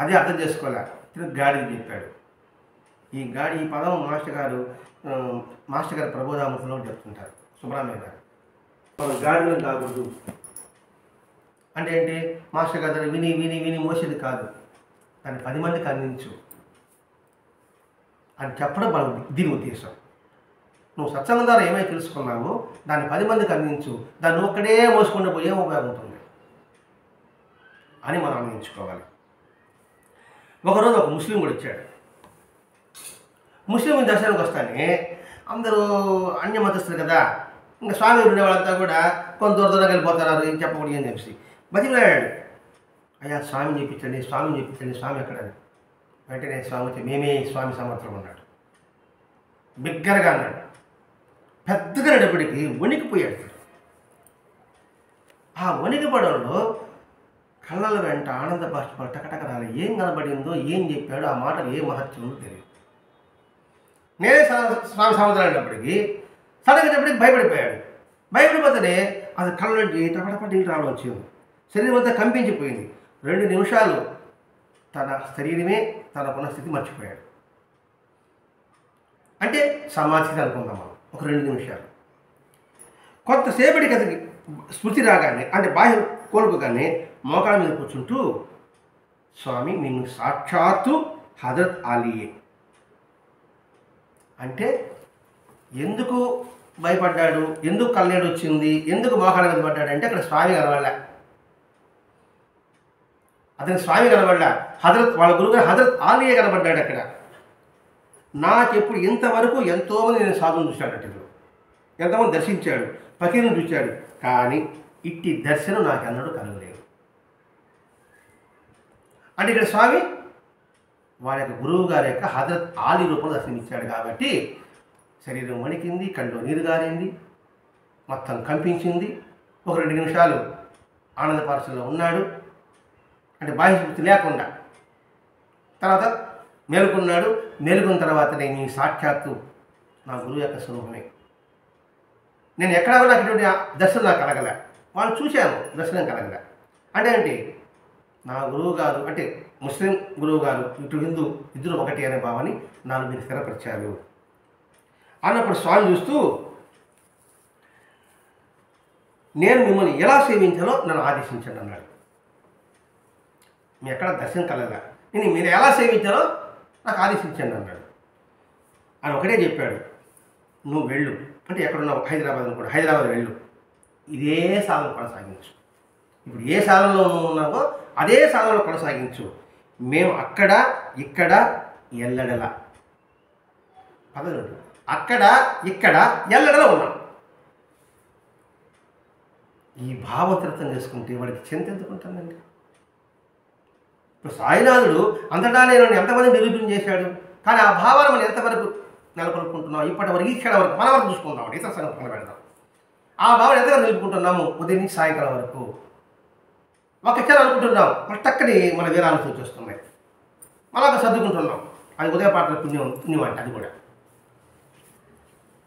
అది అర్థం చేసుకోలే, తిరిగి గాడికి చెప్పాడు. ఈ పదం మాస్టర్ గారు ప్రబోధామృతంలో చెప్తుంటారు, సుబ్రహ్మణ్య గారు. గాడిని కాకూడదు అంటే ఏంటి? మాస్టర్ గారు విని విని విని మోసేది కాదు, దాన్ని 10 మందికి అందించు అని చెప్పడం మన దీని ఉద్దేశం. నువ్వు సత్సంగం ద్వారా ఏమైనా తెలుసుకున్నావో దాన్ని 10 మందికి అందించు, దాన్ని ఒక్కడే మోసుకుంటూ పోయే ఉపయోగం ఉంటుంది అని మనం అందించుకోవాలి. ఒకరోజు ఒక ముస్లిం కూడా వచ్చాడు. ముస్లిం దర్శనానికి వస్తానే అందరూ అన్య మతస్థులు కదా, ఇంకా స్వామి ఉండే వాళ్ళంతా కూడా కొంత దూరం వెళ్ళిపోతున్నారు, ఏం చెప్పకూడదు అని చెప్పి బతికిలాడాడు. అయ్యా స్వామి చెప్పించండి, స్వామి ఎక్కడని. వెంటనే స్వామి వచ్చి మేమే స్వామి సమర్థం అన్నాడు. బిగ్గరగా అన్నాడు. పెద్దగా నడపడికి వణికిపోయాడు. ఆ వణికిపడంలో కళ్ళల వెంట ఆనంద బాష్ప టకటక రాలి. ఏం కనబడిందో, ఏం చెప్పాడో, ఆ మాటలు ఏ మహత్యంలో తెలియదు. నేనే స్వామి సముద్రం అనేటప్పటికీ సడగేటప్పటికి భయపడిపోయాడు. భయపడిపోతేనే అది కళ్ళ నుంచి టపటప నీళ్ళు రావడం వచ్చింది. శరీరం అంతా కంపించిపోయింది. 2 నిమిషాలు తన శరీరమే తనకున్న స్థితి మర్చిపోయాడు. అంటే సమాధి అనుకుందాం మనం. ఒక 2 నిమిషాలు కొంతసేపటికి అతనికి స్మృతి రాగానే, అంటే బాహ్య కోలుకోగానే మోకాళ్ళ మీద కూర్చుంటూ స్వామి నిన్ను సాక్షాత్తు హజరత్ అలీయే. అంటే ఎందుకు భయపడ్డాడు, ఎందుకు కళ్ళేడు వచ్చింది, ఎందుకు మోకాళ్ళ మీద పడ్డాడు అంటే అక్కడ స్వామి కనబడలే. అతని స్వామి కనబడలే, వాళ్ళ గురువుగారు హజరత్ ఆలీయే కనబడ్డాడు అక్కడ. నాకెప్పుడు ఇంతవరకు ఎంతోమంది నేను సాధువులు చూశాడట, ఎంతోమంది దర్శించాడు, ఫకీరుని చూశాడు, కానీ ఇట్టి దర్శనం నాకెన్నడూ కలగలేదు. అంటే ఇక్కడ స్వామి వారి యొక్క గురువు గారి యొక్క హజరత్ ఆలీ రూపంలో దర్శనమిచ్చాడు కాబట్టి శరీరం వణికింది, కళ్ళు నీరు గారింది, మొత్తం కంపించింది. ఒక 2 నిమిషాలు ఆనంద పారసంలో ఉన్నాడు, అంటే బాహ్యశక్తి లేకుండా. తర్వాత మేలుకున్నాడు. మేలుకున్న తర్వాతనే నీ సాక్షాత్తు నా గురువు యొక్క స్వరూపమే. నేను ఎక్కడ కూడా అటువంటి దర్శనం నాకు కలగలే, వాళ్ళు చూశాను, దర్శనం కలగలే. అంటే నా గురువు గారు అంటే ముస్లిం గురువు గారు, ఇటు హిందూ, ఇద్దరు ఒకటి అనే భావాన్ని నాలో మీరు స్థిరపరిచారు అన్నప్పుడు స్వామి చూస్తూ, నేను మిమ్మల్ని ఎలా సేవించాలో నన్ను ఆదేశించండి అన్నాడు. మీ ఎక్కడ దర్శనం కలగలే, నేను మీరు ఎలా సేవించాలో నాకు ఆదేశించండి అన్నాడు. అని ఒకటే చెప్పాడు, నువ్వు వెళ్ళు అంటే ఎక్కడున్నావు, హైదరాబాద్ అనుకోండి, హైదరాబాద్ వెళ్ళు, ఇదే సాధన కొనసాగించు. ఇప్పుడు ఏ సాధనలో ఉన్నావో అదే సాధనలో కొనసాగించు. మేము అక్కడ ఇక్కడ ఎల్లడల పదవి, అక్కడ ఇక్కడ ఎల్లడలో ఉన్నాం. ఈ భావతృప్తం చేసుకుంటే వాడికి చింత ఎందుకుంటుందండి? ఇప్పుడు సాయినాథుడు అంతటా నేను ఎంతమంది నిరూపణ చేశాడు, కానీ ఆ భావాన్ని మనం ఎంతవరకు నెలకొల్పుకుంటున్నాం? ఇప్పటి వరకు ఈ క్షణం వరకు మన వరకు చూసుకుంటాం, ఇతర సంగతి పక్కన పెడతాం. ఆ భావాన్ని ఎంతవరకు నిలుపుకుంటున్నాము? ఉదయం నుంచి సాయంకాలం వరకు ఒక క్షణం అనుకుంటున్నాం, మన టక్కని మన వీరాలు సూచిస్తున్నాయి, మళ్ళా సర్దుకుంటున్నాం. అది ఉదయ పాటల పుణ్యం అంటే అది కూడా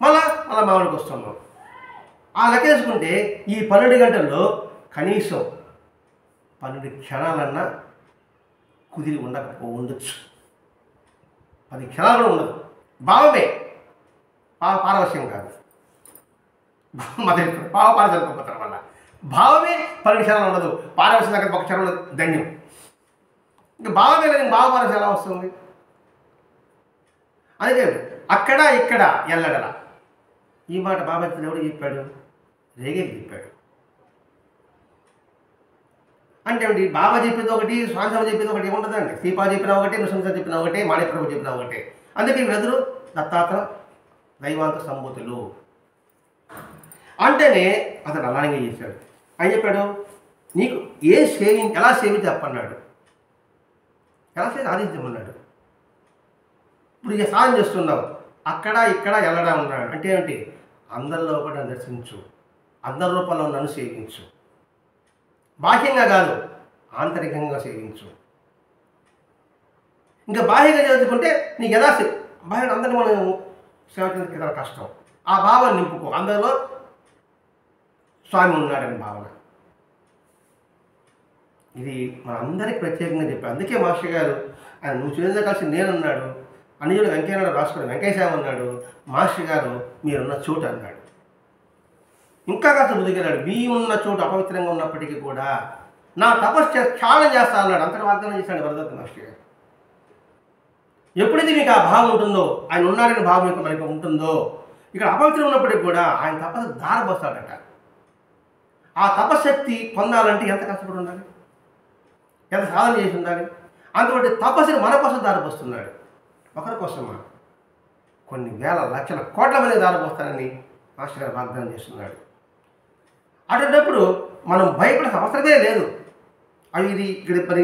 మళ్ళా మామూలుకి వస్తున్నాం. ఆ లెక్కేసుకుంటే ఈ 12 గంటల్లో కనీసం 12 క్షణాలన్నా కుదిరి ఉండొచ్చు. 10 క్షణాలు కూడా ఉండదు. భావమే పారవశ్యం కాదు, పారవశ్యం వల్ల భావమే 12 క్షణాలు ఉండదు. పారవశ్యం దగ్గర 1 క్షణంలో ధన్యం. ఇంకా భావమే లేదు, భావపారవశ్యం ఎలా వస్తుంది? అందుకే అక్కడ ఇక్కడ ఎల్లడల. ఈ మాట బాబాజీ ఎవడు చెప్పాడు? రేగే చెప్పాడు. అంటే ఏమిటి? బాబా చెప్పింది ఒకటి, స్వామి చెప్పింది ఒకటి ఏముంటుందండి? శ్రీపా చెప్పిన ఒకటే, నృసింహ చెప్పిన ఒకటే, మాణిప్రభు చెప్పిన ఒకటే. అందుకే వీళ్ళెదురు దత్తాత్ర దైవాంత సంభూతులు అంటేనే అతను అలాగే చేశాడు. ఆయన చెప్పాడు, నీకు ఎలా సేవించి చెప్పన్నాడు, ఎలా సేవి ఆదించమన్నాడు. ఇప్పుడు ఇక సాధన చేస్తున్నావు, అక్కడ ఇక్కడ ఎల్లడా ఉన్నాడు అంటే ఏమిటి? అందరిలో కూడా దర్శించు, అందరి రూపంలో నన్ను సేవించు. బాహ్యంగా కాదు, ఆంతరికంగా సేవించు. ఇంకా బాహ్యంగా చదువుకుంటే నీకు ఎలా బాహ్యం అందరినీ మనం సేవించడానికి చాలా కష్టం. ఆ భావాన్ని నింపుకో, అందరిలో స్వామి ఉన్నాడని భావన. ఇది మన అందరికీ ప్రత్యేకంగా చెప్పారు. అందుకే మాస్టర్ గారు ఆయన నువ్వు చేసిన కలిసి నేనున్నాడు, అనియుడు వెంకయ్యనాయుడు రాసుకుని వెంకయ్యస్వామి అన్నాడు, మాస్టర్ గారు మీరున్న చోటు అన్నాడు. ఇంకా కాస్త ముందుకెళ్ళాడు, మీ ఉన్న చోటు అపవిత్రంగా ఉన్నప్పటికీ కూడా నా తపస్సు క్షాళన చేస్తా అన్నాడు. అంతటి వాగ్దానం చేశాడు వరదత్త మాస్టర్ గారు. ఎప్పుడైతే మీకు ఆ భావం ఉంటుందో, ఆయన ఉన్నాడని భావం మనకి ఉంటుందో, ఇక్కడ అపవిత్రం ఉన్నప్పటికీ కూడా ఆయన తపస్సు దారబోస్తాడట. ఆ తపశక్తి పొందాలంటే ఎంత కష్టపడి ఉండాలి, ఎంత సాధన చేసి ఉండాలి. అందుకంటే తపస్సుని మన కోసం దారిపోస్తున్నాడు, ఒకరి కోసమా? కొన్ని వేల లక్షల కోట్ల మంది దారిపోస్తానని మాస్టర్ గారు వాగ్దానం చేస్తున్నాడు. అటువంటిప్పుడు మనం భయపడే అవసరమే లేదు. అవి ఇది ఇక్కడ పని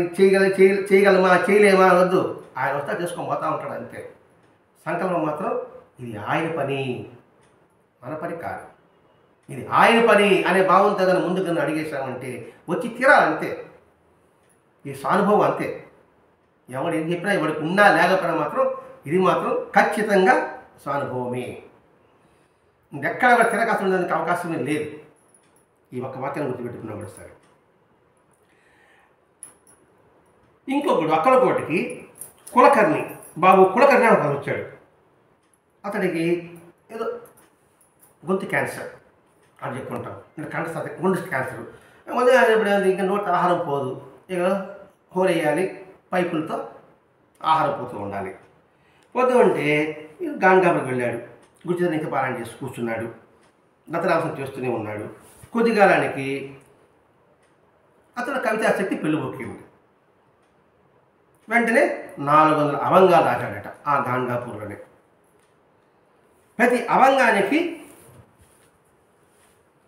చేయగలమా చేయలేమా వద్దు, ఆయన వస్తా చేసుకొని పోతా ఉంటాడు అంతే. సంకల్పం మాత్రం ఇది ఆయన పని, మన పని కాదు, ఇది ఆయన పని అనే భావంతో కానీ ముందుకు అడిగేశామంటే వచ్చి తీరాలంతే. ఈ సానుభవం అంతే. ఎవడు ఏం చెప్పినా ఎవడికి ఉన్నా లేకపోయినా మాత్రం ఇది మాత్రం ఖచ్చితంగా సానుభవమే. ఎక్కడ కూడా తిరగాల్సి ఉండడానికి అవకాశమే లేదు. ఈ ఒక్క వాక్యాన్ని గుర్తుపెట్టుకున్నా కూడా సరే. ఇంకొకడు అక్కలకోటికి కులకర్ణి బాబు కులకర్ణి అని ఒకడు వచ్చాడు. అతడికి ఏదో గొంతు క్యాన్సర్ అని చెప్పుకుంటాం, అంటే గుండె క్యాన్సర్. మళ్ళీ ఇప్పుడు ఇంకా నోటి ఆహారం పోదు, ఇక హోల్ వేయాలి, పైపులతో ఆహారం పోతూ ఉండాలి. పోతూ ఉంటే గాంగాపురికి వెళ్ళాడు. గుర్జీ నిత్య పారాయణ చేసి కూర్చున్నాడు. గతరాంశం చేస్తూనే ఉన్నాడు. కొద్దిగాలానికి అతడు కవితాశక్తి పెళ్ళిబొక్కింది. వెంటనే 400 అవంగాలు రాశాడట ఆ గాంగాపూర్లోనే. ప్రతి అవంగానికి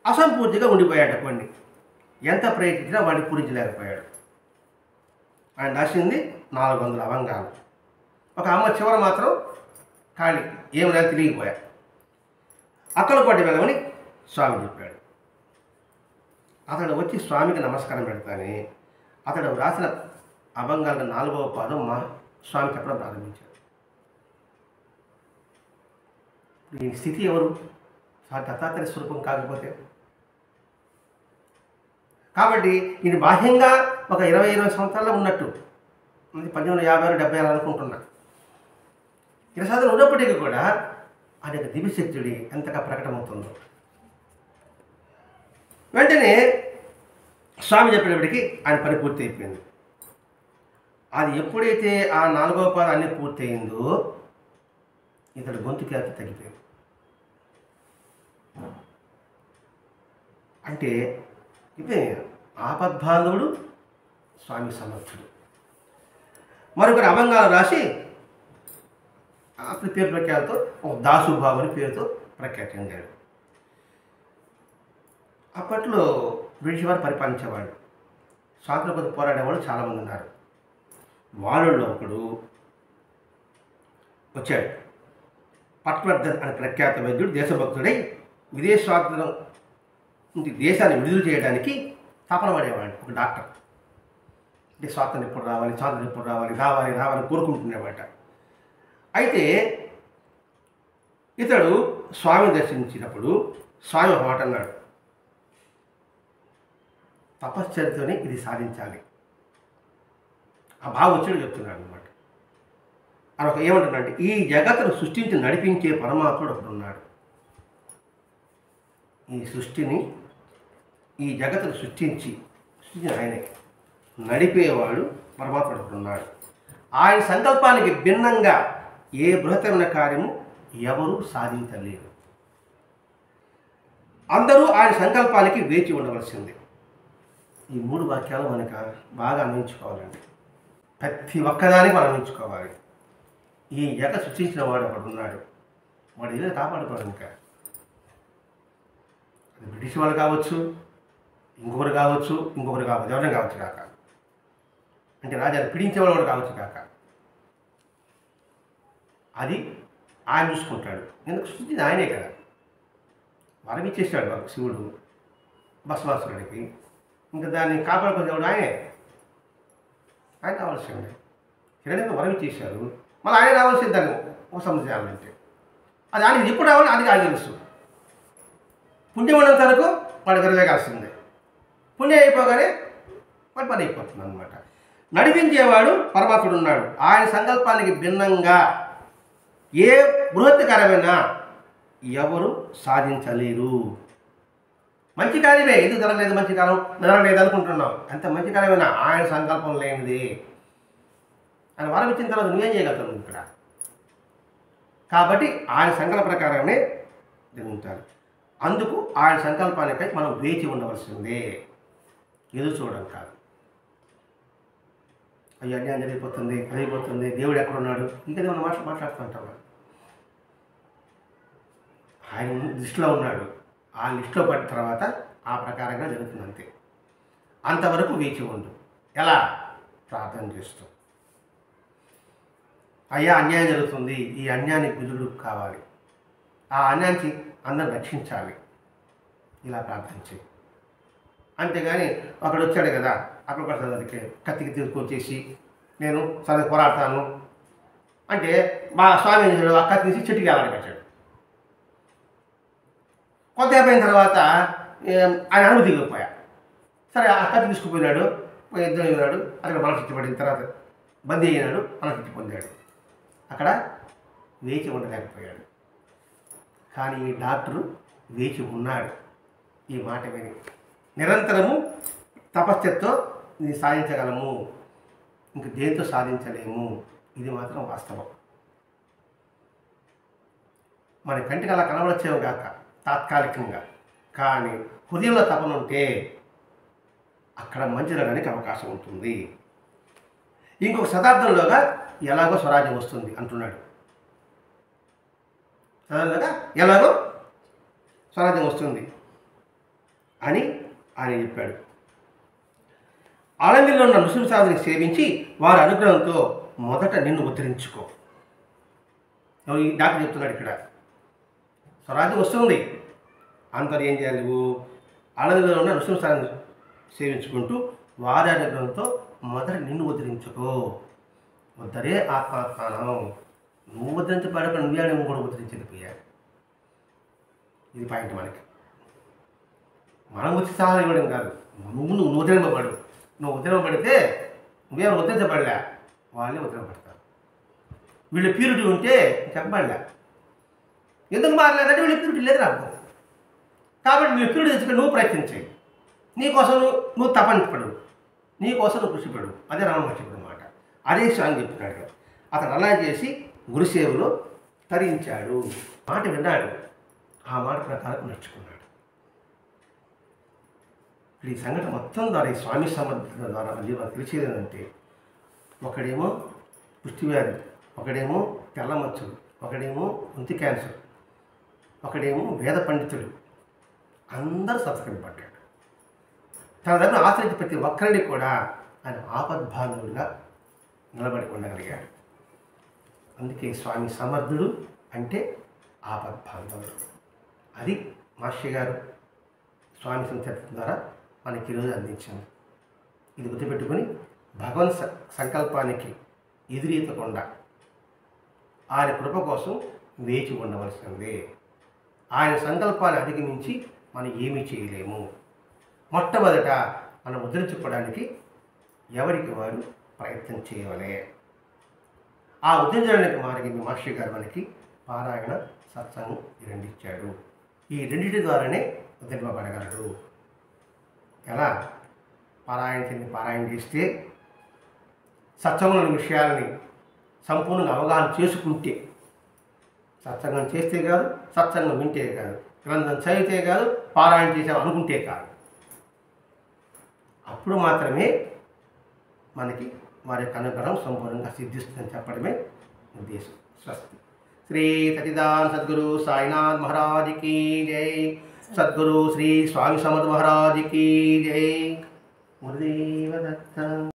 అసంపూర్తిగా ఉండిపోయాడు. కొన్ని ఎంత ప్రయత్నించినా వాడిని పూరించలేకపోయాడు. ఆయన రాసింది 400 అవంగాలు. ఒక అమ్మ చివర మాత్రం ఖాళీ, ఏమి లేదు, తిరిగిపోయా. అక్కలకోటి వెళ్ళమని స్వామి చెప్పాడు. అతడు వచ్చి స్వామికి నమస్కారం పెడతానే అతడు రాసిన అభంగాల 4వ పాదం మా స్వామి చెప్పడం ప్రారంభించాడు. ఈ స్థితి ఎవరు? దత్తాత్రేయ స్వరూపం కాకపోతే. కాబట్టి ఇది బాహ్యంగా ఒక 20 సంవత్సరాల్లో ఉన్నట్టు, 1856-70 అనుకుంటున్నా. 20 సంవత్సరాలు ఉన్నప్పటికీ కూడా అది ఒక దివ్యశక్తుడి ఎంతగా ప్రకటమవుతుందో. వెంటనే స్వామి చెప్పినప్పటికీ ఆయన పని పూర్తి అయిపోయింది. అది ఎప్పుడైతే ఆ 4వ పాదం అన్నీ పూర్తయిందో ఇతడు గొంతు ఖ్యాతి తగ్గిపోయింది. అంటే ఇదే ఆపద్బాంధవుడు స్వామి సమర్థుడు. మరొకరు అభంగాలు రాసి అతని పేరు ప్రఖ్యాతతో ఒక దాసుబాబు అని పేరుతో ప్రఖ్యాతి చెందాడు. అప్పట్లో బ్రిటిష్ వారు పరిపాలించేవాడు. స్వాతంత్ర్యం కోసం పోరాడేవాళ్ళు చాలామంది ఉన్నారు. వాళ్ళలో ఒకడు వచ్చాడు. పట్వర్ధన్ అనే ప్రఖ్యాత వైద్యుడు దేశభక్తుడై విదేశ స్వాతంత్రం నుండి దేశాన్ని విడుదల చేయడానికి తపన పడేవాడు. ఒక డాక్టర్. అంటే స్వాతంత్రం ఎప్పుడు రావాలి, స్వాతంత్రం ఎప్పుడు రావాలి, రావాలి రావాలి కోరుకుంటున్నామాట. అయితే ఇతడు స్వామిని దర్శించినప్పుడు స్వామి ఒక మాట అన్నాడు, తపశ్చర్యతోనే ఇది సాధించాలి. ఆ భావచ్చుడు చెప్తున్నాడు అనమాట. అని ఒక ఏమంటున్నాడంటే, ఈ జగత్తును సృష్టించి నడిపించే పరమాత్ముడు ఒకడు ఉన్నాడు. ఈ జగత్తును సృష్టించి ఆయనే నడిపేవాడు పరమాత్ముడు ఒకడు ఉన్నాడు. ఆయన సంకల్పానికి భిన్నంగా ఏ బృహత్తమైన కార్యము ఎవరూ సాధించలేరు. అందరూ ఆయన సంకల్పానికి వేచి ఉండవలసింది. ఈ 3 వాక్యాలు మనకు బాగా అన్వయించుకోవాలండి. ప్రతి ఒక్కదానికి మనం అన్వయించుకోవాలి. ఈ జగత్ సృష్టించిన వాడు ఒకడు ఉన్నాడు. వాడు ఏదో కాపాడుకోవడం. ఇంకా అది బ్రిటిష్ వాళ్ళు కావచ్చు, ఇంకొకరు కావచ్చు, ఎవరైనా కావచ్చు కాక, అంటే రాజాన్ని పీడించేవాడు కూడా కావచ్చు కాక, అది ఆయన చూసుకుంటాడు. ఎందుకు సృష్టించింది ఆయనే కదా. వరం ఇచ్చేసాడు వాళ్ళకి శివుడు భస్మాసురుడికి. ఇంకా దాన్ని కాపాడుకునేవాడు ఆయనే. ఆయన కావాల్సిందే. హిరణ్యుడికి వరం ఇచ్చేసాడు, మళ్ళీ ఆయన రావాల్సింది దాన్ని ఉపశమనం చేయాలంటే. అది ఆయనకి ఎప్పుడు రావాలి అది ఆయన తెలుసు. పుణ్యం ఉన్నంత వరకు వాడు విరవేగాల్సిందే. పుణ్యం అయిపోగానే వాడు పని అయిపోతుంది అనమాట. నడిపించేవాడు పరమాత్ముడు ఉన్నాడు. ఆయన సంకల్పానికి భిన్నంగా ఏ బృహత్కరమైనా ఎవరు సాధించలేరు. మంచి కార్యమే, ఎందుకు జరగలేదు, మంచి కాలం జరగలేదు అనుకుంటున్నాం. అంత మంచి కార్యమైనా ఆయన సంకల్పం లేనిది. ఆయన వరం ఇచ్చిన తర్వాత నువ్వేం చేయగలుగుతావు ఇక్కడ. కాబట్టి ఆయన సంకల్ప ప్రకారమే జరుగుతారు. అందుకు ఆయన సంకల్పానికై మనం వేచి ఉండవలసిందే, ఎదురు చూడడం కాదు. అయ్యో అన్యాయం జరిగిపోతుంది, దేవుడు ఎక్కడున్నాడు, ఇంకా మనం మాట్లాడుతుంటాం. ఆయన లిస్టులో ఉన్నాడు. ఆ లిస్టులో పడిన తర్వాత ఆ ప్రకారంగా జరుగుతుంది అంతే. అంతవరకు వేచి ఉండు. ఎలా? ప్రార్థన చేస్తూ, అయ్యా అన్యాయం జరుగుతుంది, ఈ అన్యాయానికి విలువలు కావాలి, ఆ అన్యాయానికి అందరిని రక్షించాలి, ఇలా ప్రార్థన చేయి. అంతేగాని అక్కడ వచ్చాడు కదా, అక్కడ పడుతుంది కత్తికి తీసుకొచ్చేసి నేను సరే పోరాడతాను అంటే మా స్వామి ఏం చేశాడు, ఆ కత్తి తీసి చెట్టుకి వెళ్ళాలని పెట్టాడు. కొంత అయిపోయిన తర్వాత ఆయన అనుమతి ఇవ్వకపోయా. సరే ఆ కత్తి తీసుకుపోయినాడు, యుద్ధం అయినాడు, అక్కడ మనసు పడిన తర్వాత బందీ అయినాడు, మనసు పొందాడు. అక్కడ వేచి ఉండలేకపోయాడు. కానీ ఈ డాక్టరు వేచి ఉన్నాడు. ఈ మాట విని నిరంతరము తపశ్చర్యతో ఇది సాధించగలము, ఇంక దేంతో సాధించలేము. ఇది మాత్రం వాస్తవం. మన కంటికి అలా కనబడచ్చేమో కాక తాత్కాలికంగా, కానీ హృదయంలో తపన ఉంటే అక్కడ మంచి జరగడానికి అవకాశం ఉంటుంది. ఇంకొక శతాబ్దంలోగా ఎలాగో స్వరాజ్యం వస్తుంది అంటున్నాడు. శతాబ్దంలోగా ఎలాగో స్వరాజ్యం వస్తుంది అని ఆయన చెప్పాడు. ఆలంగిలో ఉన్న ముస్లిం సాధుని సేవించి వారి అనుగ్రహంతో మొదట నిన్ను ఉద్ధరించుకో. ఈ డాక్టర్ చెప్తున్నాడు ఇక్కడ. స్వరాజ్యం వస్తుంది, అందరు ఏం చేయాలి? నువ్వు ఆలంగిలో ఉన్న ముస్లిం సాధుని సేవించుకుంటూ వారి అనుగ్రహంతో మొదట నిన్ను ఉద్ధరించుకో. ఉద్ధరే ఆత్మాత్మానం. నువ్వు ఉద్ధరించబడక నువ్వే నువ్వు కూడా ఉద్ధరించకపోయాడు. ఇది పాయింట్ మనకి. మనం వచ్చి సహాయం ఇవ్వడం కాదు, నువ్వు ఉద్ధరింపబడు. నువ్వు ఉద్ధరింపబడితే నువ్వేమో ఉద్ధరించబడలే, వాళ్ళే ఉద్ధరింపబడతారు. వీళ్ళు ప్యూరిటీ ఉంటే చెప్పబడలే. ఎందుకు మారలేదంటే వీళ్ళు ప్యూరిటీ లేదు నాకు. కాబట్టి వీళ్ళు ప్యూరిటీ తెచ్చుకొని నువ్వు ప్రయత్నించాయి. నీకోసం నువ్వు తపనిపడు, నీకోసం నువ్వు కృషిపడు. అదే రమణ చెప్పిన మాట. అదే స్వామి చెప్తున్నాడు. అతను అలా చేసి గురుసేవలో తరించాడు. మాట విన్నాడు, ఆ మాట ప్రకారం నడుచుకున్నాడు. ఈ సంఘటన మొత్తం ద్వారా ఈ స్వామి సమర్థన ద్వారా మళ్ళీ మనకు తెలిసేది ఏంటంటే, ఒకడేమో పుష్టివ్యాధి, ఒకడేమో తెల్లమచ్చలు, ఒకడేమో ఒంటి క్యాన్సర్, ఒకడేమో వేద పండితుడు, అందరూ సత్కరింపడ్డాడు. తన దగ్గర ఆశ్రయించి ప్రతి ఒక్కరిని కూడా ఆయన ఆపద్బాంధవుడిగా నిలబడి ఉండగలిగాడు. అందుకే స్వామి సమర్థుడు అంటే ఆపద్బాంధవుడు. అది మాస్టర్ గారు స్వామి సంచరిత్ర ద్వారా మనకి ఈరోజు అందించింది. ఇది గుర్తుపెట్టుకొని భగవన్ సంకల్పానికి ఎదురీతకుండా ఆయన కృప కోసం వేచి ఉండవలసిందే. ఆయన సంకల్పాన్ని అధిగమించి మనం ఏమీ చేయలేము. మొట్టమొదట మనం ఉద్ధరించుకోవడానికి ఎవరికి వారు ప్రయత్నం చేయవలే. ఆ ఉద్ధరించడానికి మార్గం మాస్టర్ గారు మనకి పారాయణ, సత్సంగం ఈ రెండిచ్చాడు. ఈ రెండింటి ద్వారానే ఉద్ధరింపబడగలడు. ఎలా? పారాయణ చేస్తే, సత్సంగంలోని విషయాలని సంపూర్ణంగా అవగాహన చేసుకుంటే, సత్సంగం చేస్తే కాదు, సత్సంగం వింటే కాదు, గ్రంథం చదివితే కాదు, పారాయణ చేసాం అనుకుంటే కాదు. అప్పుడు మాత్రమే మనకి వారి యొక్క అనుగ్రహం సంపూర్ణంగా సిద్ధిస్తుందని చెప్పడమే ఉద్దేశం. స్వస్తి. శ్రీ సచిదానంద సద్గురు సాయినాథ్ మహారాజ్ की जय. सद्गुरु श्री स्वामी समर्थ महाराज की जय. गुरुदेव दत्त.